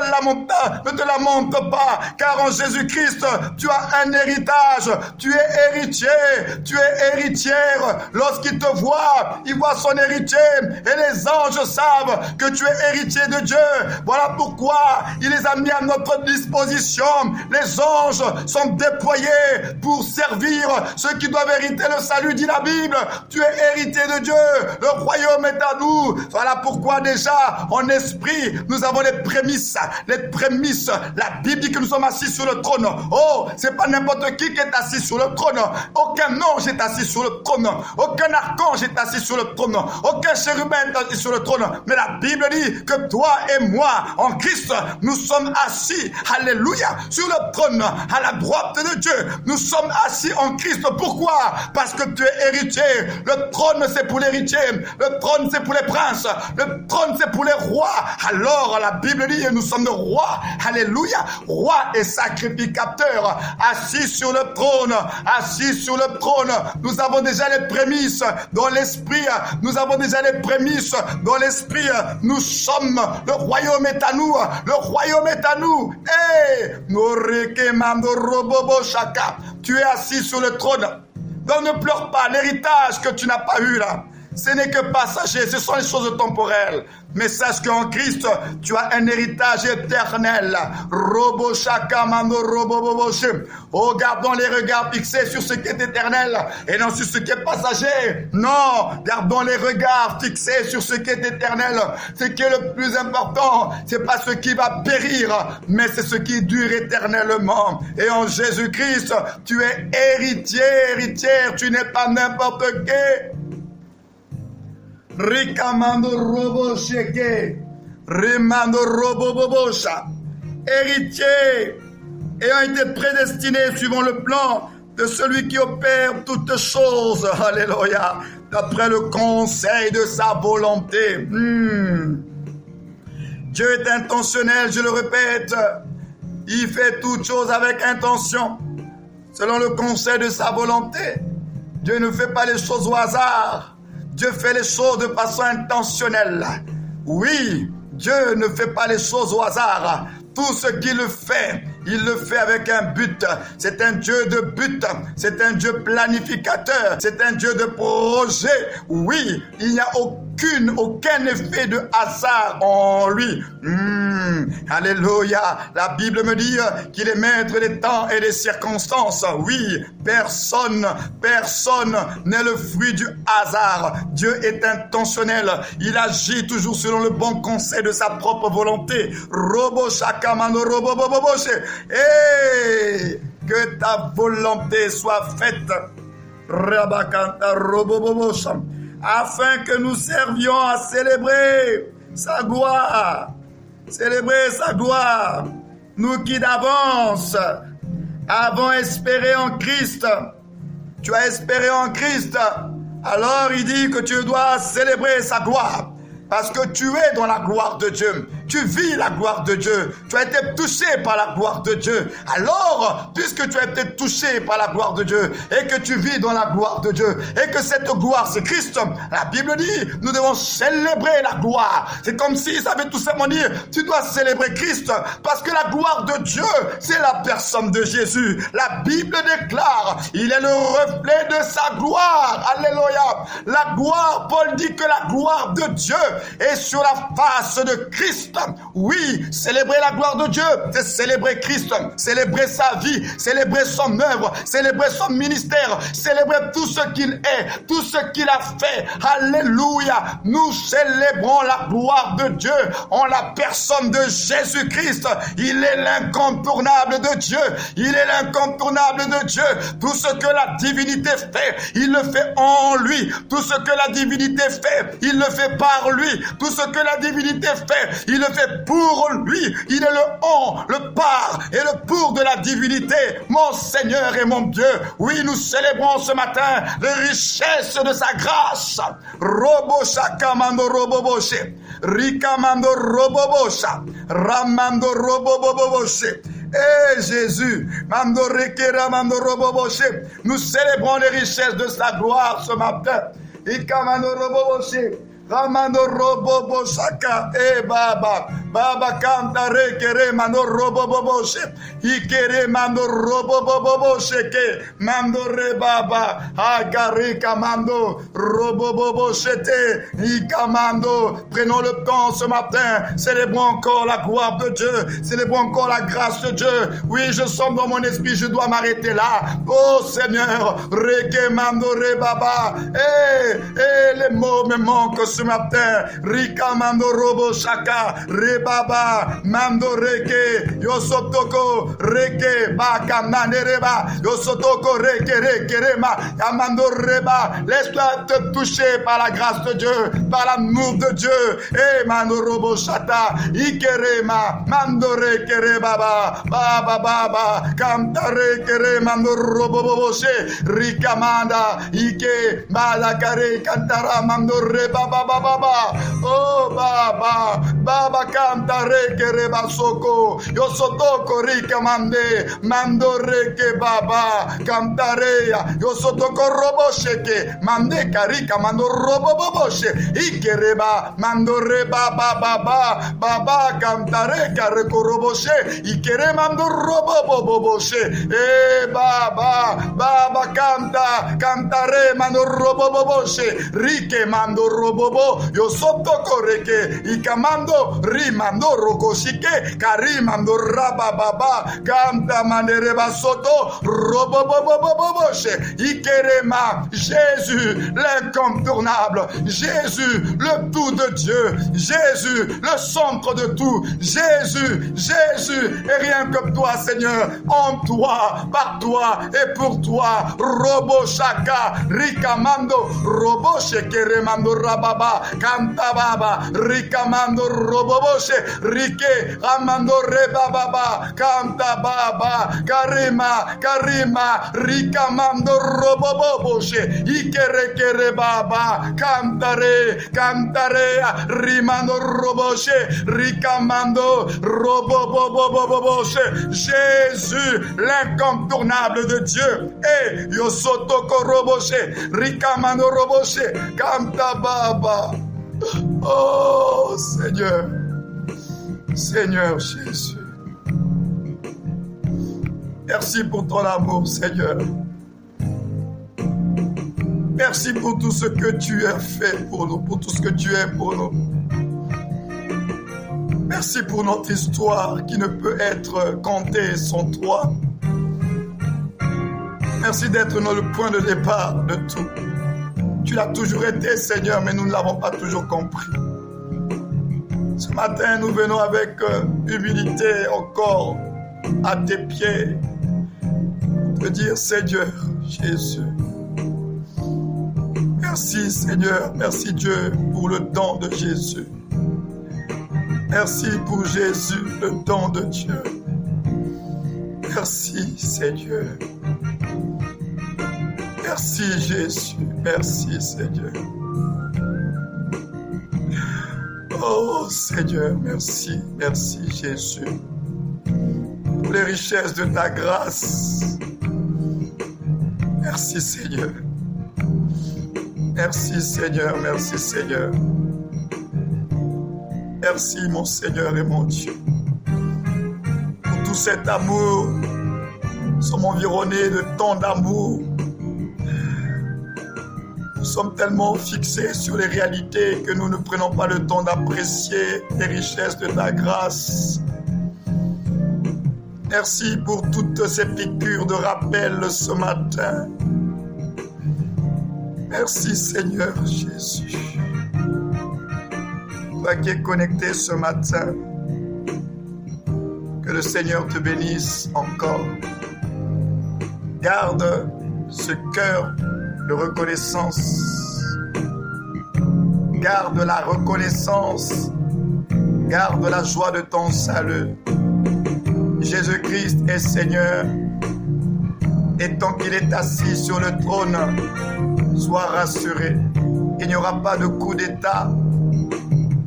lamente pas, car en Jésus-Christ, tu as un héritage. Tu es héritier, tu es héritière. Lorsqu'il te voit, il voit son héritier, et les anges savent que tu es héritier de Dieu. Voilà pourquoi il les a mis à notre disposition. Les anges sont déployés pour servir ceux qui doivent hériter le salut, dit la Bible. Tu es héritier de Dieu. Le royaume est à nous. Voilà pourquoi déjà, en esprit, nous avons les prémices. Les prémices. La Bible dit que nous sommes assis sur le trône. Oh, c'est pas n'importe qui est assis sur le trône. Aucun ange est assis sur le trône. Aucun archange est assis sur le trône. Aucun chérubin est assis sur le trône. Mais la Bible dit que toi et moi, en Christ, nous sommes assis, alléluia, sur le trône, à la droite de Dieu. Nous sommes assis en Christ. Pourquoi? Parce que tu es héritier. Le trône, c'est pour l'héritier. Le trône, c'est pour les princes. Le trône, c'est pour les rois. Alors, la Bible dit, nous sommes des rois. Alléluia. Roi et sacrificateur, assis sur le trône. Assis sur le trône. Nous avons déjà les prémices dans l'esprit. Nous avons déjà les prémices dans l'esprit. Nous sommes, le royaume est à nous. Le royaume est à nous. Tu es assis sur le trône. Donc ne pleure pas. L'héritage que tu n'as pas eu là, ce n'est que passager. Ce sont les choses temporelles. Mais sache qu'en Christ, tu as un héritage éternel. Oh, gardons les regards fixés sur ce qui est éternel et non sur ce qui est passager. Non, gardons les regards fixés sur ce qui est éternel. Ce qui est le plus important, c'est pas ce qui va périr, mais c'est ce qui dure éternellement. Et en Jésus-Christ, tu es héritier, héritière. Tu n'es pas n'importe qui. Rikamando robo sheke, rimando robo bobosha. Héritier, ayant été prédestiné suivant le plan de celui qui opère toutes choses, alléluia, d'après le conseil de sa volonté. Dieu est intentionnel, je le répète, il fait toutes choses avec intention, selon le conseil de sa volonté. Dieu ne fait pas les choses au hasard. Dieu fait les choses de façon intentionnelle. Oui, Dieu ne fait pas les choses au hasard. Tout ce qu'il fait, il le fait avec un but. C'est un Dieu de but. C'est un Dieu planificateur. C'est un Dieu de projet. Oui, il n'y a aucun effet de hasard en lui. Alléluia. La Bible me dit qu'il est maître des temps et des circonstances. Oui, personne n'est le fruit du hasard. Dieu est intentionnel. Il agit toujours selon le bon conseil de sa propre volonté. Robo shakamano robo bobo boshe. Et que ta volonté soit faite. Rabakanta robo bobo sham. Afin que nous servions à célébrer sa gloire. Célébrer sa gloire. Nous qui d'avance avons espéré en Christ. Tu as espéré en Christ. Alors il dit que tu dois célébrer sa gloire. Parce que tu es dans la gloire de Dieu. Tu vis la gloire de Dieu. Tu as été touché par la gloire de Dieu. Alors, puisque tu as été touché par la gloire de Dieu et que tu vis dans la gloire de Dieu et que cette gloire, c'est Christ, la Bible dit, nous devons célébrer la gloire. C'est comme si ça veut tout simplement dire, tu dois célébrer Christ parce que la gloire de Dieu, c'est la personne de Jésus. La Bible déclare, il est le reflet de sa gloire. Alléluia. La gloire, Paul dit que la gloire de Dieu est sur la face de Christ. Oui, célébrer la gloire de Dieu, c'est célébrer Christ, célébrer sa vie, célébrer son œuvre, célébrer son ministère, célébrer tout ce qu'il est, tout ce qu'il a fait. Alléluia. Nous célébrons la gloire de Dieu en la personne de Jésus-Christ. Il est l'incontournable de Dieu. Il est l'incontournable de Dieu. Tout ce que la divinité fait, il le fait en lui. Tout ce que la divinité fait, il le fait par lui. Tout ce que la divinité fait, il le fait pour lui. Il est le on, le par et le pour de la divinité. Mon Seigneur et mon Dieu. Oui, nous célébrons ce matin les richesses de sa grâce. Robo shakamando roboboshe. Rikamando robobosha. Ramando roboboboshe. Eh Jésus, mando rekera mando roboboshe. Nous célébrons les richesses de sa gloire ce matin. Ikamando roboboshe. Ramando robo bosaka e baba kanta rekere mando robo boboshe ikere mando robo boboshe ke mando re baba agarika mando robo boboshe te ikamando. Prenons le temps ce matin, célébrons encore la gloire de Dieu, célébrons encore la grâce de Dieu. Oui, je sens dans mon esprit, je dois m'arrêter là. Oh Seigneur, reke mando re baba les mots me manquent ce matin. Rika mando robo shaka rebaba mando reke yosotoko reke baka manereba yosotoko reke rema amando reba. Laisse-toi te toucher par la grâce de Dieu, par l'amour de Dieu. Et mando robo shata ikerema mando reke rebaba baba kantare kere mando robo boboshe rika manda ike malakare kantara mando rebaba baba. Oh baba canta reke reba soko yo sotoko rika mando reke baba cantarea yo sotoko robo sheke mande karika mando robo boboshe ikereba mando reba baba canta reka reko robo she ikere mando robo boboshe baba cantare mando robo boboshe rike mando robobo yo sotoko reke ikamando rimando rokoshike karimando rababa kanta manereba soto roboboboboboshe ikerema. Jésus l'incontournable, Jésus le tout de Dieu, Jésus le centre de tout, Jésus et rien que toi Seigneur, en toi, par toi et pour toi. Robo shaka Rikamando Roboshe Keremando Rababa Kantababa Rikamando Roboboshe Rike Amando Rebababa Kantababa Karima Rikamando Roboboshe Ikere Baba Cantare Rimando Roboshe Rikamando Roboboshe. Jésus, l'incontournable de Dieu. Et Yosoto Koroboshe Rikamando Roboshe Kantababa. Oh Seigneur, Seigneur Jésus. Merci pour ton amour, Seigneur. Merci pour tout ce que tu as fait pour nous, pour tout ce que tu es pour nous. Merci pour notre histoire qui ne peut être contée sans toi. Merci d'être le point de départ de tout. Tu l'as toujours été, Seigneur, mais nous ne l'avons pas toujours compris. Ce matin, nous venons avec humilité encore à tes pieds, te dire, Seigneur, Jésus. Merci, Seigneur, merci Dieu pour le don de Jésus. Merci pour Jésus, le don de Dieu. Merci, Seigneur. Merci, Jésus. Merci, Seigneur. Oh, Seigneur, merci. Merci, Jésus. Pour les richesses de ta grâce. Merci, Seigneur. Merci, Seigneur. Merci, Seigneur. Merci, mon Seigneur et mon Dieu. Pour tout cet amour, nous sommes environnés de tant d'amour. Nous sommes tellement fixés sur les réalités que nous ne prenons pas le temps d'apprécier les richesses de ta grâce. Merci pour toutes ces piqûres de rappel ce matin. Merci, Seigneur Jésus. Toi qui es connecté ce matin, que le Seigneur te bénisse encore. Garde ce cœur de reconnaissance. Garde la reconnaissance. Garde la joie de ton salut. Jésus-Christ est Seigneur. Et tant qu'il est assis sur le trône, sois rassuré. Il n'y aura pas de coup d'État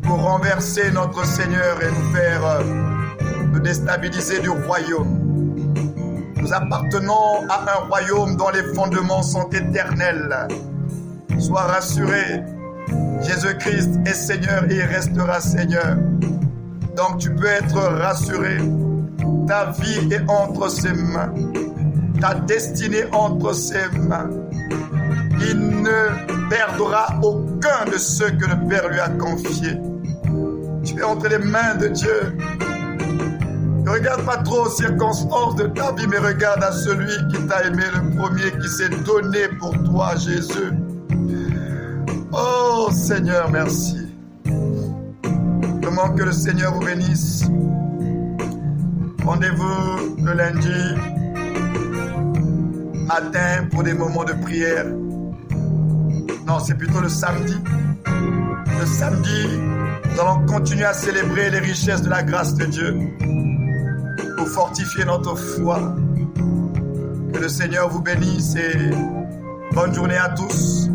pour renverser notre Seigneur et nous faire nous déstabiliser du royaume. Nous appartenons à un royaume dont les fondements sont éternels. Sois rassuré, Jésus-Christ est Seigneur et il restera Seigneur. Donc tu peux être rassuré. Ta vie est entre ses mains. Ta destinée entre ses mains. Il ne perdra aucun de ceux que le Père lui a confiés. Tu es entre les mains de Dieu. Ne regarde pas trop aux circonstances de ta vie, mais regarde à celui qui t'a aimé, le premier qui s'est donné pour toi, Jésus. Oh Seigneur, merci. Comment que le Seigneur vous bénisse. Rendez-vous le lundi matin pour des moments de prière. Non, c'est plutôt le samedi. Le samedi, nous allons continuer à célébrer les richesses de la grâce de Dieu pour fortifier notre foi. Que le Seigneur vous bénisse et bonne journée à tous.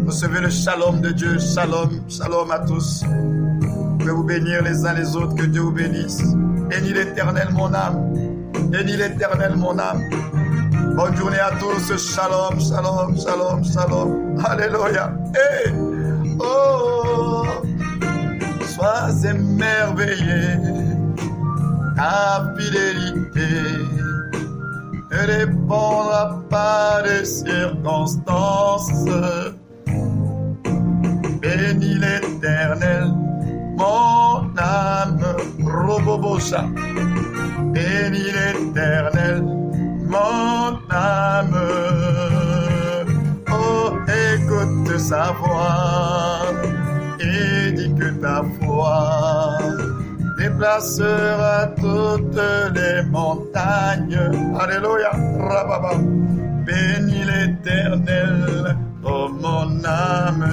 Recevez le shalom de Dieu. Shalom, shalom à tous. Vous pouvez vous bénir les uns les autres. Que Dieu vous bénisse. Bénis l'Éternel mon âme. Bénis l'Éternel mon âme. Bonne journée à tous. Shalom, shalom, shalom, shalom. Alléluia. Hey. Oh, sois émerveillé. Ta fidélité ne dépendra pas des circonstances. Bénis l'Éternel, mon âme, Robobocha. Bénis l'Éternel, mon âme. Oh, écoute sa voix et dis que ta foi déplacera toutes les montagnes. Alléluia. Rababa. Bénis l'Éternel, oh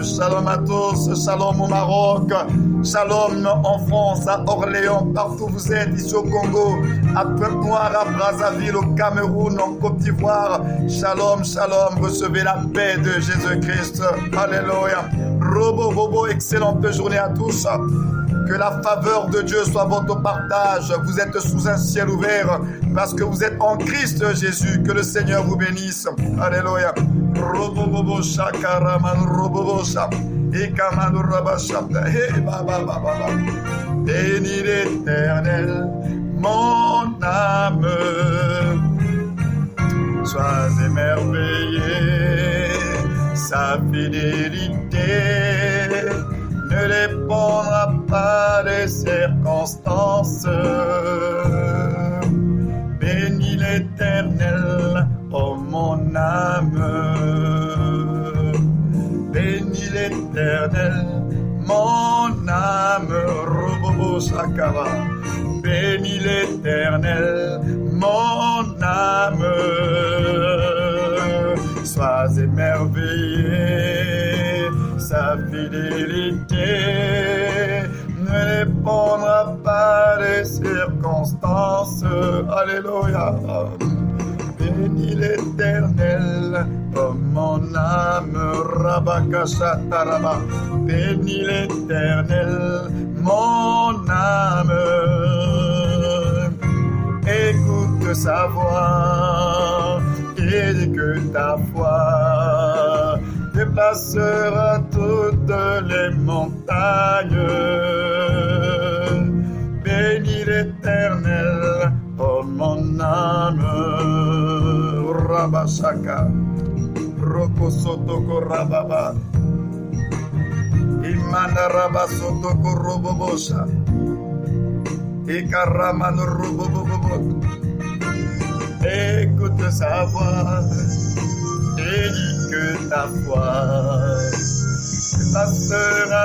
Shalom à tous. Shalom au Maroc. Shalom en France, à Orléans, partout où vous êtes, ici au Congo, à Pointe-Noire, à Brazzaville, au Cameroun, en Côte d'Ivoire. Shalom, shalom. Recevez la paix de Jésus-Christ. Alléluia. Robo, bobo, excellente journée à tous. Que la faveur de Dieu soit votre partage. Vous êtes sous un ciel ouvert parce que vous êtes en Christ Jésus. Que le Seigneur vous bénisse. Alléluia. Robo, bobo, shakaraman, robo, bobo, shak. Bénis l'Éternel, mon âme, sois émerveillé, sa fidélité ne dépendra pas des circonstances. Bénis l'Éternel, oh mon âme. Bénis l'Éternel, mon âme, Robobo Sakava. Bénis l'Éternel, mon âme. Sois émerveillé, sa fidélité ne dépendra pas des circonstances. Alléluia. Bénis l'Éternel, oh mon âme, Rabakashataraba. Bénis l'Éternel, mon âme. Écoute sa voix et dis que ta foi déplacera toutes les montagnes. Bénis l'Éternel, oh mon âme. Rabashaka, Rokosotoko Rababa, Imana Rabasotoko Robobosha, Ikaraman Robobobot. Écoute sa voix et dis que ta foi passera